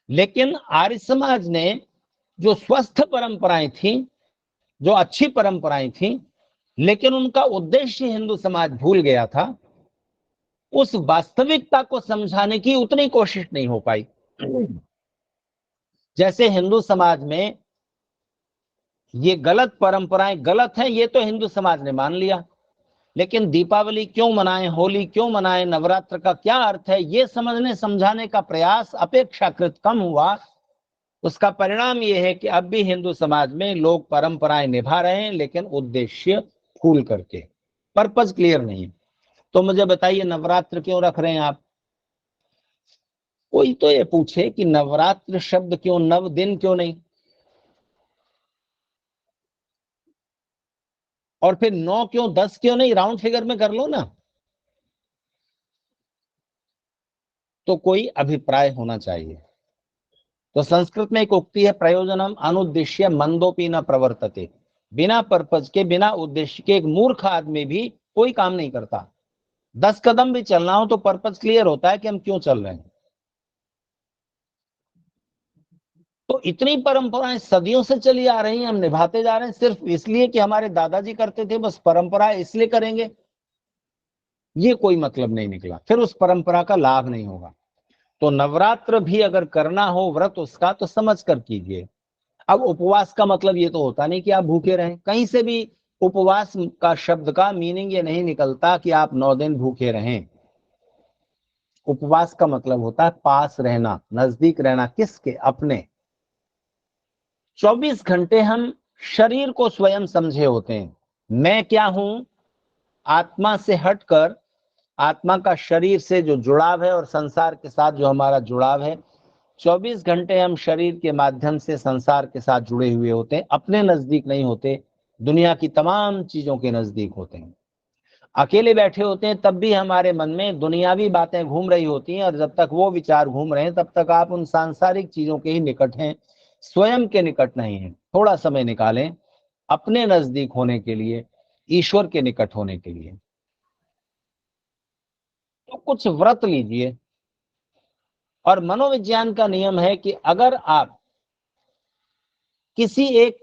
[SPEAKER 1] लेकिन आर्य समाज ने जो स्वस्थ परंपराएं थी, जो अच्छी परंपराएं थी, लेकिन उनका उद्देश्य हिंदू समाज भूल गया था, उस वास्तविकता को समझाने की उतनी कोशिश नहीं हो पाई। जैसे हिंदू समाज में ये गलत परंपराएं गलत हैं, ये तो हिंदू समाज ने मान लिया, लेकिन दीपावली क्यों मनाएं, होली क्यों मनाएं, नवरात्र का क्या अर्थ है, ये समझने समझाने का प्रयास अपेक्षाकृत कम हुआ। उसका परिणाम ये है कि अब भी हिंदू समाज में लोग परंपराएं निभा रहे हैं, लेकिन उद्देश्य भूल करके, पर्पज क्लियर नहीं। तो मुझे बताइए, नवरात्र क्यों रख रहे हैं आप? कोई तो ये पूछे कि नवरात्र शब्द क्यों, 9 दिन क्यों नहीं? और फिर 9 क्यों, 10 क्यों नहीं? राउंड फिगर में कर लो ना। तो कोई अभिप्राय होना चाहिए। तो संस्कृत में एक उक्ति है, प्रयोजनम अनुद्देश्य मंदोपि न प्रवर्तते। बिना पर्पज के, बिना उद्देश्य के एक मूर्ख आदमी भी कोई काम नहीं करता। 10 कदम भी चलना हो तो पर्पज क्लियर होता है कि हम क्यों चल रहे हैं। तो इतनी परंपराएं सदियों से चली आ रही हैं, हम निभाते जा रहे हैं सिर्फ इसलिए कि हमारे दादाजी करते थे, बस परंपरा इसलिए करेंगे, ये कोई मतलब नहीं निकला, फिर उस परंपरा का लाभ नहीं होगा। तो नवरात्र भी अगर करना हो व्रत उसका, तो समझ कर कीजिए। अब उपवास का मतलब ये तो होता नहीं कि आप भूखे रहें, कहीं से भी उपवास का शब्द का मीनिंग ये नहीं निकलता कि आप 9 दिन भूखे रहें। उपवास का मतलब होता है पास रहना, नजदीक रहना, किसके? अपने। 24 घंटे हम शरीर को स्वयं समझे होते हैं, मैं क्या हूं, आत्मा से हटकर, आत्मा का शरीर से जो जुड़ाव है और संसार के साथ जो हमारा जुड़ाव है, 24 घंटे हम शरीर के माध्यम से संसार के साथ जुड़े हुए होते हैं, अपने नजदीक नहीं होते, दुनिया की तमाम चीजों के नजदीक होते हैं। अकेले बैठे होते हैं तब भी हमारे मन में दुनियावी बातें घूम रही होती हैं, और जब तक वो विचार घूम रहे हैं तब तक आप उन सांसारिक चीजों के ही निकट हैं, स्वयं के निकट नहीं है। थोड़ा समय निकालें अपने नजदीक होने के लिए, ईश्वर के निकट होने के लिए। तो कुछ व्रत लीजिए। और मनोविज्ञान का नियम है कि अगर आप किसी एक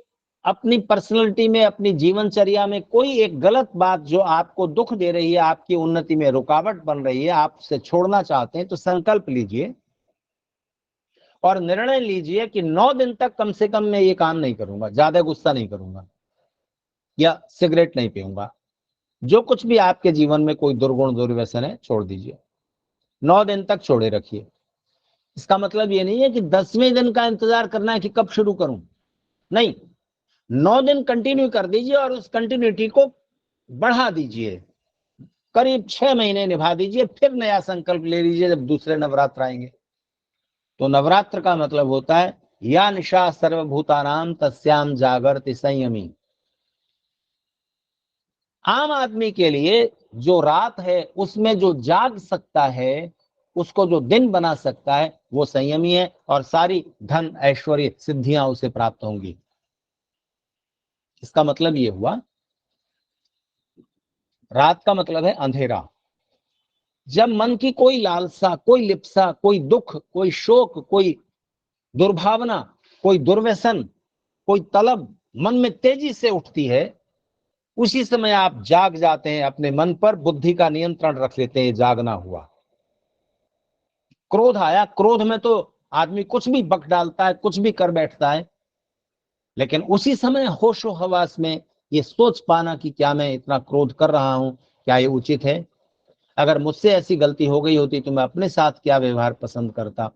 [SPEAKER 1] अपनी पर्सनैलिटी में, अपनी जीवनचर्या में कोई एक गलत बात जो आपको दुख दे रही है, आपकी उन्नति में रुकावट बन रही है, आपसे छोड़ना चाहते हैं, तो संकल्प लीजिए और निर्णय लीजिए कि 9 दिन तक कम से कम मैं ये काम नहीं करूंगा, ज्यादा गुस्सा नहीं करूंगा या सिगरेट नहीं पीऊंगा। जो कुछ भी आपके जीवन में कोई दुर्गुण दुर्व्यसन है, छोड़ दीजिए। 9 दिन तक छोड़े रखिए। इसका मतलब ये नहीं है कि 10वें दिन का इंतजार करना है कि कब शुरू करूं, नहीं, 9 दिन कंटिन्यू कर दीजिए और उस कंटिन्यूटी को बढ़ा दीजिए। करीब 6 महीने निभा दीजिए, फिर नया संकल्प ले लीजिए जब दूसरे नवरात्र आएंगे। तो नवरात्र का मतलब होता है या निशा सर्वभूतानाम तस्याम जागृति संयमी। आम आदमी के लिए जो रात है उसमें जो जाग सकता है, उसको जो दिन बना सकता है, वो संयमी है, और सारी धन ऐश्वर्य सिद्धियां उसे प्राप्त होंगी। इसका मतलब ये हुआ, रात का मतलब है अंधेरा। जब मन की कोई लालसा, कोई लिप्सा, कोई दुख, कोई शोक, कोई दुर्भावना, कोई दुर्व्यसन, कोई तलब मन में तेजी से उठती है, उसी समय आप जाग जाते हैं, अपने मन पर बुद्धि का नियंत्रण रख लेते हैं। जागना हुआ। क्रोध आया, क्रोध में तो आदमी कुछ भी बक डालता है, कुछ भी कर बैठता है, लेकिन उसी समय होशो हवास में ये सोच पाना कि क्या मैं इतना क्रोध कर रहा हूं, क्या ये उचित है, अगर मुझसे ऐसी गलती हो गई होती तो मैं अपने साथ क्या व्यवहार पसंद करता।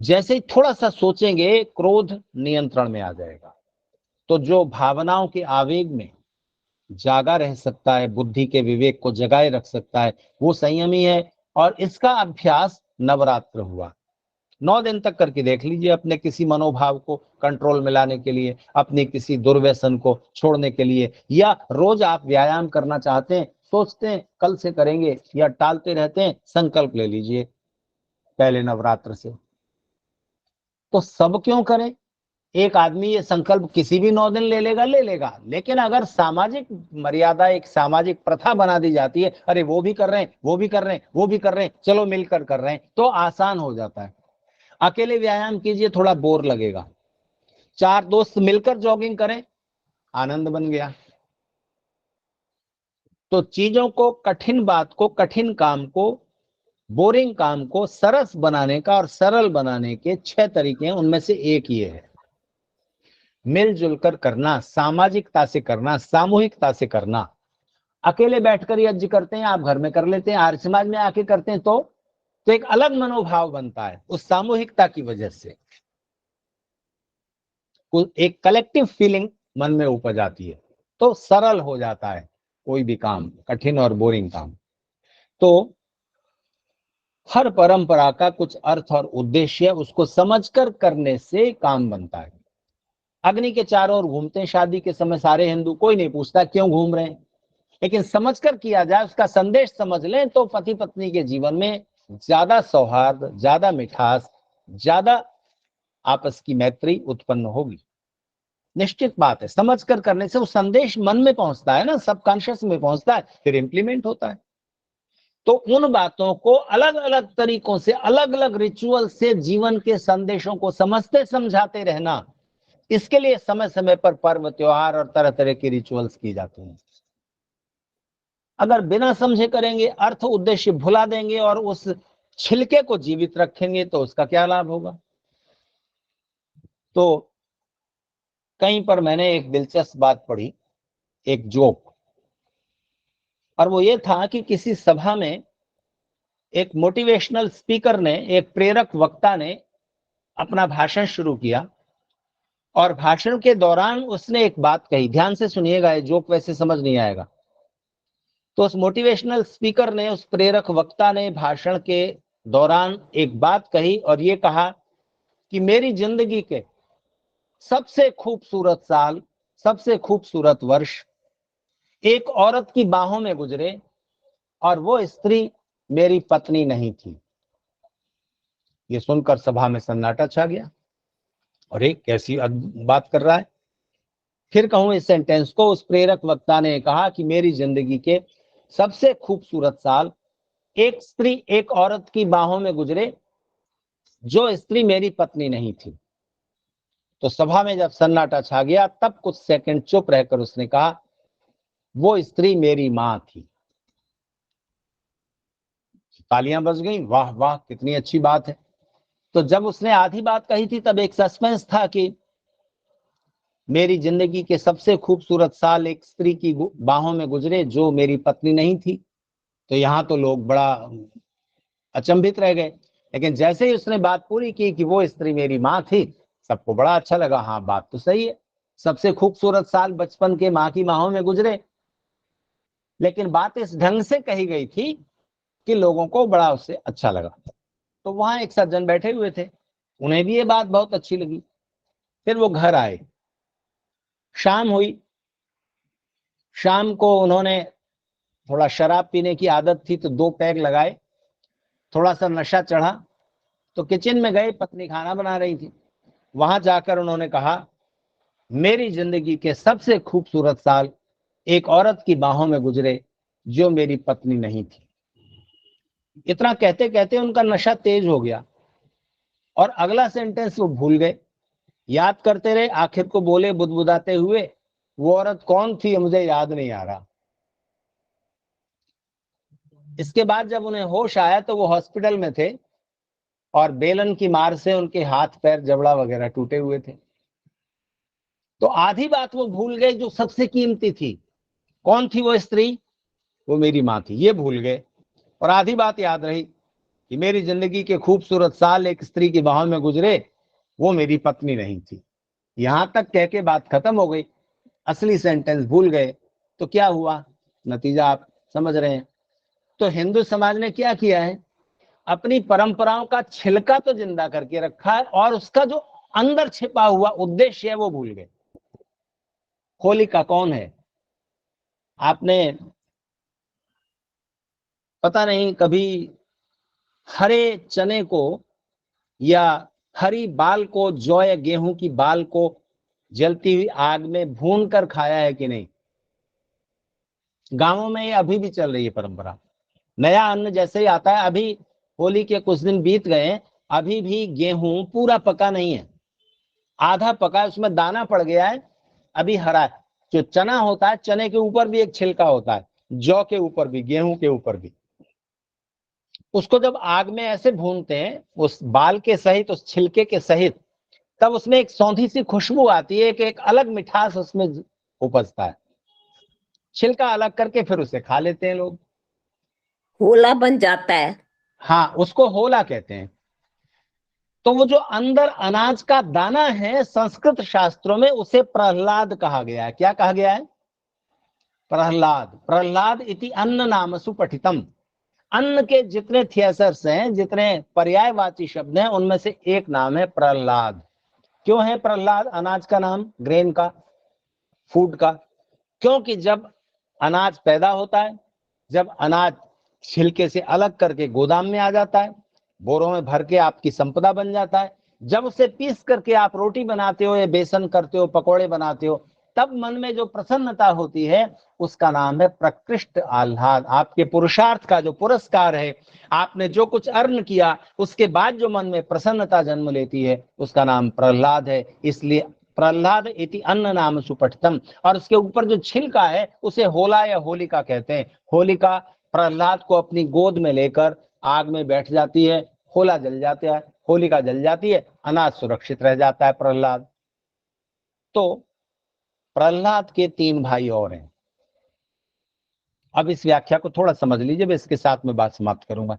[SPEAKER 1] जैसे ही थोड़ा सा सोचेंगे, क्रोध नियंत्रण में आ जाएगा। तो जो भावनाओं के आवेग में जागा रह सकता है, बुद्धि के विवेक को जगाए रख सकता है, वो संयमी है। और इसका अभ्यास नवरात्र हुआ। 9 दिन तक करके देख लीजिए, अपने किसी मनोभाव को कंट्रोल में लाने के लिए, अपने किसी दुर्व्यसन को छोड़ने के लिए, या रोज आप व्यायाम करना चाहते हैं, सोचते हैं कल से करेंगे या टालते रहते हैं, संकल्प ले लीजिए पहले नवरात्र से। तो सब क्यों करें? एक आदमी ये संकल्प किसी भी 9 दिन ले लेगा, लेकिन अगर सामाजिक मर्यादा, एक सामाजिक प्रथा बना दी जाती है, अरे वो भी कर रहे हैं, वो भी कर रहे हैं, वो भी कर रहे हैं, चलो मिलकर कर रहे हैं, तो आसान हो जाता है। अकेले व्यायाम कीजिए, थोड़ा बोर लगेगा। 4 दोस्त मिलकर जॉगिंग करें, आनंद बन गया। तो चीजों को, कठिन बात को, कठिन काम को, बोरिंग काम को सरस बनाने का और सरल बनाने के 6 तरीके हैं। उनमें से एक ये है, मिलजुल कर करना, सामाजिकता से करना, सामूहिकता से करना। अकेले बैठकर यज्ञ करते हैं, आप घर में कर लेते हैं, आर्य समाज में आके करते हैं, तो एक अलग मनोभाव बनता है उस सामूहिकता की वजह से। एक कलेक्टिव फीलिंग मन में उपज आती है, तो सरल हो जाता है कोई भी काम, कठिन और बोरिंग काम। तो हर परंपरा का कुछ अर्थ और उद्देश्य, उसको समझकर करने से काम बनता है। अग्नि के चारों ओर घूमते हैं शादी के समय सारे हिंदू, कोई नहीं पूछता क्यों घूम रहे हैं, लेकिन समझकर किया जाए, उसका संदेश समझ लें, तो पति पत्नी के जीवन में ज्यादा सौहार्द, ज्यादा मिठास, ज्यादा आपस की मैत्री उत्पन्न होगी। निश्चित बात है, समझकर करने से वो संदेश मन में पहुंचता है ना, सबकॉन्शियस में पहुंचता है, फिर इंप्लीमेंट होता है। तो उन बातों को अलग अलग तरीकों से, अलग अलग रिचुअल से जीवन के संदेशों को समझते समझाते रहना, इसके लिए समय समय पर पर्व, त्योहार और तरह तरह के रिचुअल्स की जाते हैं। अगर बिना समझे करेंगे, अर्थ उद्देश्य भुला देंगे और उस छिलके को जीवित रखेंगे, तो उसका क्या लाभ होगा? तो कहीं पर मैंने एक दिलचस्प बात पढ़ी, एक जोक, और वो ये था कि किसी सभा में एक मोटिवेशनल स्पीकर ने, एक प्रेरक वक्ता ने अपना भाषण शुरू किया, और भाषण के दौरान उसने एक बात कही। ध्यान से सुनिएगा, ये जोक वैसे समझ नहीं आएगा। तो उस मोटिवेशनल स्पीकर ने, उस प्रेरक वक्ता ने भाषण के दौरान एक बात कही, और ये कहा कि मेरी जिंदगी के सबसे खूबसूरत साल, सबसे खूबसूरत वर्ष एक औरत की बाहों में गुजरे, और वो स्त्री मेरी पत्नी नहीं थी। ये सुनकर सभा में सन्नाटा छा गया, और एक कैसी बात कर रहा है। फिर कहूं इस सेंटेंस को, उस प्रेरक वक्ता ने कहा कि मेरी जिंदगी के सबसे खूबसूरत साल एक स्त्री, एक औरत की बाहों में गुजरे, जो स्त्री मेरी पत्नी नहीं थी। तो सभा में जब सन्नाटा छा गया, तब कुछ सेकंड चुप रहकर उसने कहा, वो स्त्री मेरी मां थी। तालियां बज गई, वाह वाह कितनी अच्छी बात है। तो जब उसने आधी बात कही थी, तब एक सस्पेंस था कि मेरी जिंदगी के सबसे खूबसूरत साल एक स्त्री की बाहों में गुजरे, जो मेरी पत्नी नहीं थी। तो यहां तो लोग बड़ा अचंभित रह गए, लेकिन जैसे ही उसने बात पूरी की कि वो स्त्री मेरी मां थी, सबको बड़ा अच्छा लगा। हाँ, बात तो सही है, सबसे खूबसूरत साल बचपन के मां की बाहों में गुजरे। लेकिन बात इस ढंग से कही गई थी कि लोगों को बड़ा उससे अच्छा लगा। तो वहां एक सज्जन बैठे हुए थे, उन्हें भी ये बात बहुत अच्छी लगी। फिर वो घर आए, शाम हुई, शाम को उन्होंने, थोड़ा शराब पीने की आदत थी तो 2 पैग लगाए, थोड़ा सा नशा चढ़ा तो किचन में गए, पत्नी खाना बना रही थी। वहां जाकर उन्होंने कहा, मेरी जिंदगी के सबसे खूबसूरत साल एक औरत की बाहों में गुजरे जो मेरी पत्नी नहीं थी। इतना कहते कहते उनका नशा तेज हो गया और अगला सेंटेंस वो भूल गए। याद करते रहे, आखिर को बोले बुदबुदाते हुए, वो औरत कौन थी मुझे याद नहीं आ रहा। इसके बाद जब उन्हें होश आया तो वो हॉस्पिटल में थे और बेलन की मार से उनके हाथ पैर जबड़ा वगैरह टूटे हुए थे। तो आधी बात वो भूल गए जो सबसे कीमती थी। कौन थी वो स्त्री? वो मेरी माँ थी, ये भूल गए। और आधी बात याद रही कि मेरी जिंदगी के खूबसूरत साल एक स्त्री की बाहों में गुजरे, वो मेरी पत्नी नहीं थी। यहां तक कह के बात खत्म हो गई, असली सेंटेंस भूल गए। तो क्या हुआ, नतीजा आप समझ रहे हैं। तो हिंदू समाज ने क्या किया है, अपनी परंपराओं का छिलका तो जिंदा करके रखा है और उसका जो अंदर छिपा हुआ उद्देश्य है वो भूल गए। होलिका कौन है? आपने पता नहीं कभी हरे चने को या हरी बाल को, जौ या गेहूं की बाल को जलती हुई आग में भून कर खाया है कि नहीं? गांवों में ये अभी भी चल रही है परंपरा। नया अन्न जैसे ही आता है, अभी होली के कुछ दिन बीत गए, अभी भी गेहूं पूरा पका नहीं है, आधा पका है, उसमें दाना पड़ गया है, अभी हरा है। जो चना होता है, चने के ऊपर भी एक छिलका होता है, जौ के ऊपर भी, गेहूं के ऊपर भी। उसको जब आग में ऐसे भूनते हैं, उस बाल के सहित, उस छिलके के सहित, तब उसमें एक सौंधी सी खुशबू आती है, एक अलग मिठास उसमें उपजता है। छिलका अलग करके फिर उसे खा लेते हैं लोग।
[SPEAKER 2] होला बन जाता है।
[SPEAKER 1] हाँ, उसको होला कहते हैं। तो वो जो अंदर अनाज का दाना है, संस्कृत शास्त्रों में उसे प्रहलाद कहा गया है। क्या कहा गया है? प्रहलाद। प्रहलाद इति अन्न नाम सुपठितम। अन्न के जितने थिएसर्स हैं, जितने पर्यायवाची शब्द हैं, उनमें से एक नाम है प्रहलाद। क्यों है प्रहलाद अनाज का नाम, ग्रेन का, फूड का? क्योंकि जब अनाज पैदा होता है, जब अनाज छिलके से अलग करके गोदाम में आ जाता है, बोरों में भर के आपकी संपदा बन जाता है, जब उसे पीस करके आप रोटी बनाते हो या बेसन करते हो, पकोड़े बनाते हो, तब मन में जो प्रसन्नता होती है उसका नाम है प्रकृष्ट आह्लाद। आपके पुरुषार्थ का जो पुरस्कार है, आपने जो कुछ अर्न किया, उसके बाद जो मन में प्रसन्नता जन्म लेती है, उसका नाम प्रहलाद है। इसलिए प्रहलाद इति अन्न नाम सुपठितम। और उसके ऊपर जो छिलका है उसे होला या होलिका कहते हैं। होलिका प्रहलाद को अपनी गोद में लेकर आग में बैठ जाती है, होला जल जाता है, होलिका जल जाती है, अनाज सुरक्षित रह जाता है प्रहलाद। तो प्रहलाद के 3 भाई और हैं। अब इस व्याख्या को थोड़ा समझ लीजिए, इसके साथ में बात समाप्त करूंगा।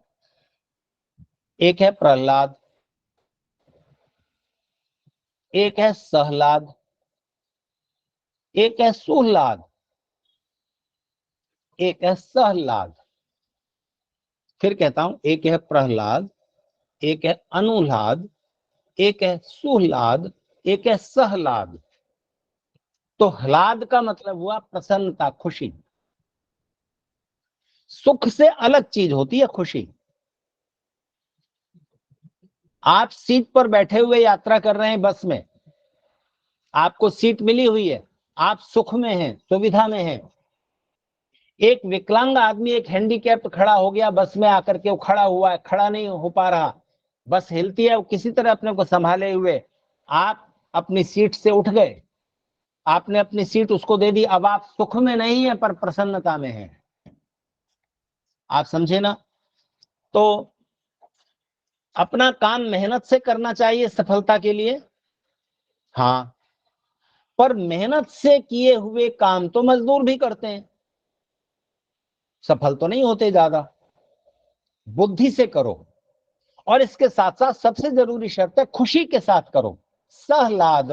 [SPEAKER 1] एक है प्रहलाद, एक है सहलाद, एक है सुहलाद, एक है सहलाद। फिर कहता हूं, एक है प्रहलाद, एक है अनुलाद, एक है सुहलाद, एक है सहलाद। तो ह्लाद का मतलब हुआ प्रसन्नता, खुशी। सुख से अलग चीज होती है खुशी। आप सीट पर बैठे हुए यात्रा कर रहे हैं बस में, आपको सीट मिली हुई है, आप सुख में हैं, सुविधा में हैं। एक विकलांग आदमी, एक हैंडीकैप्ड खड़ा हो गया बस में आकर के, वो खड़ा हुआ है, खड़ा नहीं हो पा रहा, बस हिलती है, वो किसी तरह अपने को संभाले हुए, आप अपनी सीट से उठ गए, आपने अपनी सीट उसको दे दी। अब आप सुख में नहीं है पर प्रसन्नता में हैं। आप समझे ना? तो अपना काम मेहनत से करना चाहिए सफलता के लिए, हाँ, पर मेहनत से किए हुए काम तो मजदूर भी करते हैं, सफल तो नहीं होते ज्यादा। बुद्धि से करो, और इसके साथ साथ सबसे जरूरी शर्त है खुशी के साथ करो, सहलाद।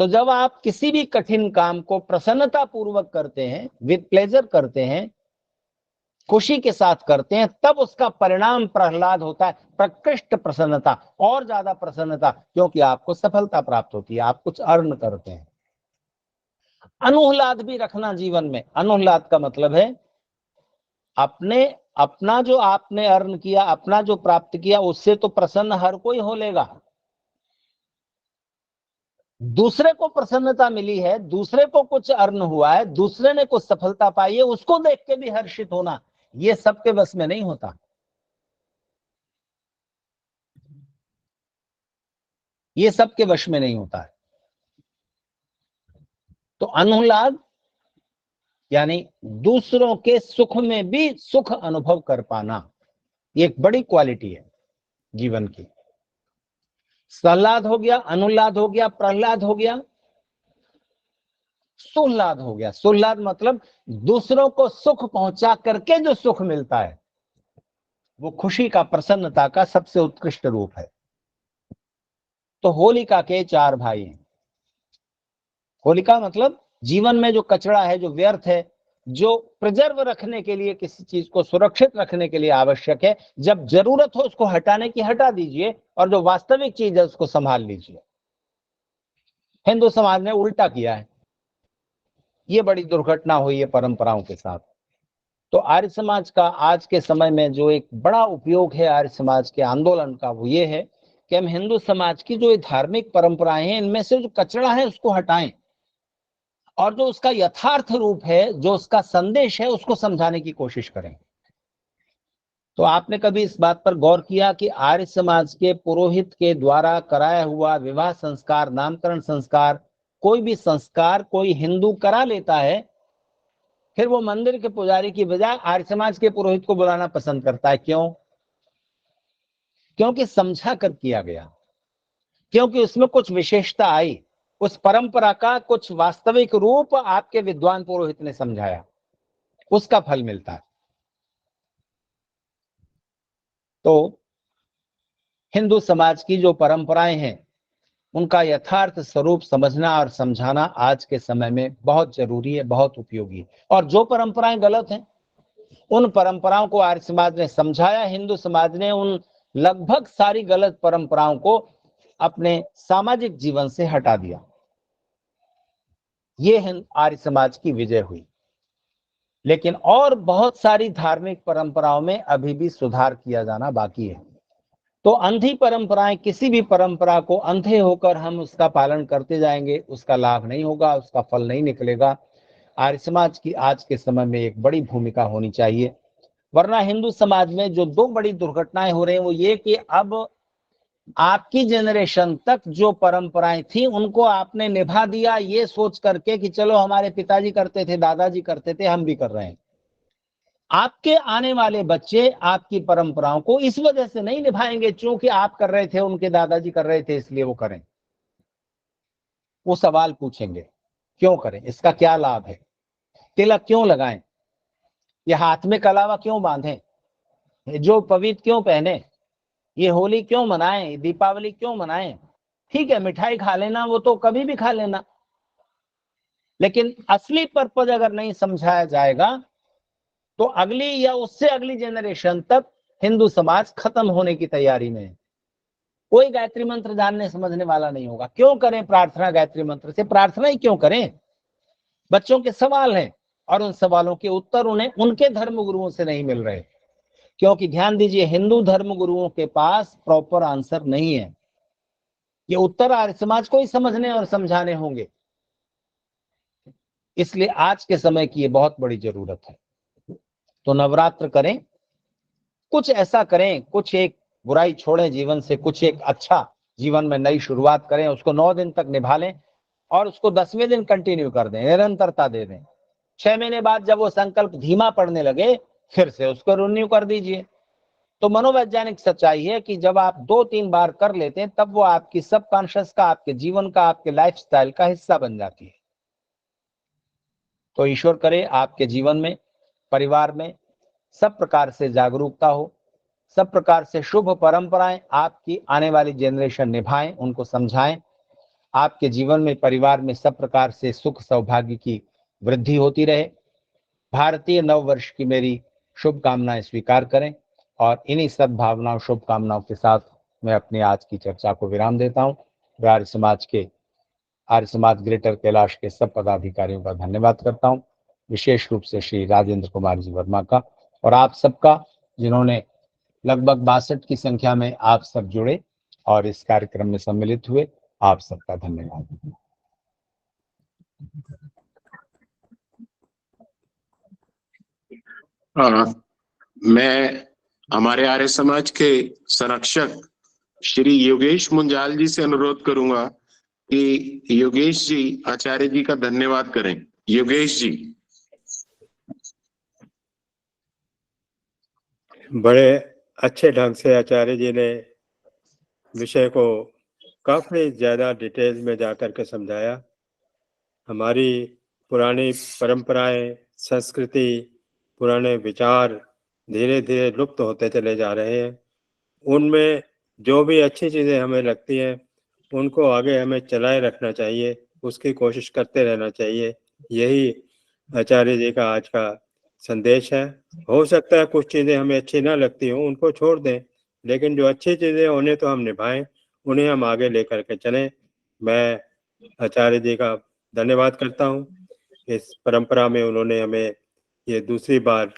[SPEAKER 1] तो जब आप किसी भी कठिन काम को प्रसन्नता पूर्वक करते हैं, विद प्लेजर करते हैं, खुशी के साथ करते हैं, तब उसका परिणाम प्रहलाद होता है प्रकृष्ट प्रसन्नता, और ज्यादा प्रसन्नता, क्योंकि आपको सफलता प्राप्त होती है, आप कुछ अर्न करते हैं। अनुह्लाद भी रखना जीवन में। अनुह्लाद का मतलब है अपना जो आपने अर्न किया, अपना जो प्राप्त किया, उससे तो प्रसन्न हर कोई हो लेगा। दूसरे को प्रसन्नता मिली है, दूसरे को कुछ अर्न हुआ है, दूसरे ने कुछ सफलता पाई है, उसको देख के भी हर्षित होना, ये सबके बस में नहीं होता। ये सबके वश में नहीं होता है। तो अनुह्लाद यानी दूसरों के सुख में भी सुख अनुभव कर पाना, ये एक बड़ी क्वालिटी है जीवन की। सहलाद हो गया, अनुल्लाद हो गया, प्रहलाद हो गया, सुहलाद हो गया। सुहलाद मतलब दूसरों को सुख पहुंचा करके जो सुख मिलता है, वो खुशी का, प्रसन्नता का सबसे उत्कृष्ट रूप है। तो होलिका के 4 भाई हैं। होलिका मतलब जीवन में जो कचरा है, जो व्यर्थ है, जो प्रिजर्व रखने के लिए, किसी चीज को सुरक्षित रखने के लिए आवश्यक है, जब जरूरत हो उसको हटाने की हटा दीजिए, और जो वास्तविक चीज है उसको संभाल लीजिए। हिंदू समाज ने उल्टा किया है। ये बड़ी दुर्घटना हुई है परंपराओं के साथ। तो आर्य समाज का आज के समय में जो एक बड़ा उपयोग है आर्य समाज के आंदोलन का, वो ये है कि हम हिंदू समाज की जो धार्मिक परंपराएं हैं, इनमें से जो कचरा है उसको हटाएं, और जो उसका यथार्थ रूप है, जो उसका संदेश है, उसको समझाने की कोशिश करें। तो आपने कभी इस बात पर गौर किया कि आर्य समाज के पुरोहित के द्वारा कराया हुआ विवाह संस्कार, नामकरण संस्कार, कोई भी संस्कार कोई हिंदू करा लेता है, फिर वो मंदिर के पुजारी की बजाय आर्य समाज के पुरोहित को बुलाना पसंद करता है। क्यों? क्योंकि समझा कर किया गया, क्योंकि उसमें कुछ विशेषता आई, उस परंपरा का कुछ वास्तविक रूप आपके विद्वान पुरोहित ने समझाया, उसका फल मिलता है। तो हिंदू समाज की जो परंपराएं हैं, उनका यथार्थ स्वरूप समझना और समझाना आज के समय में बहुत जरूरी है, बहुत उपयोगी है। और जो परंपराएं गलत हैं, उन परंपराओं को आर्य समाज ने समझाया। हिंदू समाज ने उन लगभग सारी गलत परंपराओं को अपने सामाजिक जीवन से हटा दिया। ये आर्य समाज की विजय हुई। लेकिन और बहुत सारी धार्मिक परंपराओं में अभी भी सुधार किया जाना बाकी है। तो अंधी परंपराएं, किसी भी परंपरा को अंधे होकर हम उसका पालन करते जाएंगे, उसका लाभ नहीं होगा, उसका फल नहीं निकलेगा। आर्य समाज की आज के समय में एक बड़ी भूमिका होनी चाहिए। वरना हिंदू समाज में जो 2 बड़ी दुर्घटनाएं हो रही हैं, वो ये कि अब आपकी जनरेशन तक जो परंपराएं थी उनको आपने निभा दिया, ये सोच करके कि चलो हमारे पिताजी करते थे, दादाजी करते थे, हम भी कर रहे हैं। आपके आने वाले बच्चे आपकी परंपराओं को इस वजह से नहीं निभाएंगे क्योंकि आप कर रहे थे, उनके दादाजी कर रहे थे, इसलिए वो करें। वो सवाल पूछेंगे, क्यों करें, इसका क्या लाभ है, तिलक क्यों लगाएं, ये हाथ में कलावा क्यों बांधें, जो पवित्र क्यों पहने, ये होली क्यों मनाएं, दीपावली क्यों मनाएं। ठीक है, मिठाई खा लेना, वो तो कभी भी खा लेना, लेकिन असली पर्पज अगर नहीं समझाया जाएगा तो अगली या उससे अगली जनरेशन तक हिंदू समाज खत्म होने की तैयारी में है। कोई गायत्री मंत्र जानने समझने वाला नहीं होगा। क्यों करें प्रार्थना गायत्री मंत्र से? प्रार्थना ही क्यों करें? बच्चों के सवाल हैं और उन सवालों के उत्तर उन्हें उनके धर्म गुरुओं से नहीं मिल रहे, क्योंकि ध्यान दीजिए, हिंदू धर्म गुरुओं के पास प्रॉपर आंसर नहीं है। ये उत्तर आर्य समाज को ही समझने और समझाने होंगे। इसलिए आज के समय की ये बहुत बड़ी जरूरत है। तो नवरात्र करें, कुछ ऐसा करें, कुछ एक बुराई छोड़ें जीवन से, कुछ एक अच्छा जीवन में नई शुरुआत करें, उसको 9 दिन तक निभा लें और उसको 10वें दिन कंटिन्यू कर दें, निरंतरता दे दें। 6 महीने बाद जब वो संकल्प धीमा पड़ने लगे, फिर से उसको रिन्यू कर दीजिए। तो मनोवैज्ञानिक सच्चाई है कि जब आप 2-3 बार कर लेते हैं, तब वो आपकी सबकॉन्शियस का, आपके जीवन का, आपके लाइफस्टाइल का हिस्सा बन जाती है। तो ईश्वर करे आपके जीवन में, परिवार में सब प्रकार से जागरूकता हो, सब प्रकार से शुभ परंपराएं आपकी आने वाली जनरेशन निभाएं, उनको समझाएं, आपके जीवन में, परिवार में सब प्रकार से सुख सौभाग्य की वृद्धि होती रहे। भारतीय नव वर्ष की मेरी शुभकामनाएं स्वीकार करें और इन्हीं सद्भावनाओं, शुभकामनाओं के साथ मैं अपनी आज की चर्चा को विराम देता हूं। आर्य समाज ग्रेटर कैलाश के सब पदाधिकारियों का धन्यवाद करता हूं, विशेष रूप से श्री राजेंद्र कुमार जी वर्मा का, और आप सबका, जिन्होंने लगभग 62 की संख्या में आप सब जुड़े और इस कार्यक्रम में सम्मिलित हुए। आप सबका धन्यवाद।
[SPEAKER 4] मैं हमारे आर्य समाज के संरक्षक श्री योगेश मुंजाल जी से अनुरोध करूंगा कि योगेश जी आचार्य जी का धन्यवाद करें। योगेश जी।
[SPEAKER 3] बड़े अच्छे ढंग से आचार्य जी ने विषय को काफी ज्यादा डिटेल में जाकर के समझाया। हमारी पुरानी परंपराएं, संस्कृति, पुराने विचार धीरे धीरे लुप्त होते चले जा रहे हैं। उनमें जो भी अच्छी चीजें हमें लगती हैं उनको आगे हमें चलाए रखना चाहिए, उसकी कोशिश करते रहना चाहिए। यही आचार्य जी का आज का संदेश है। हो सकता है कुछ चीजें हमें अच्छी ना लगती हो, उनको छोड़ दें, लेकिन जो अच्छी चीजें उन्हें तो हम निभाएं, उन्हें हम आगे लेकर के चलें। मैं आचार्य जी का धन्यवाद करता हूँ। इस परंपरा में उन्होंने हमें ये दूसरी बार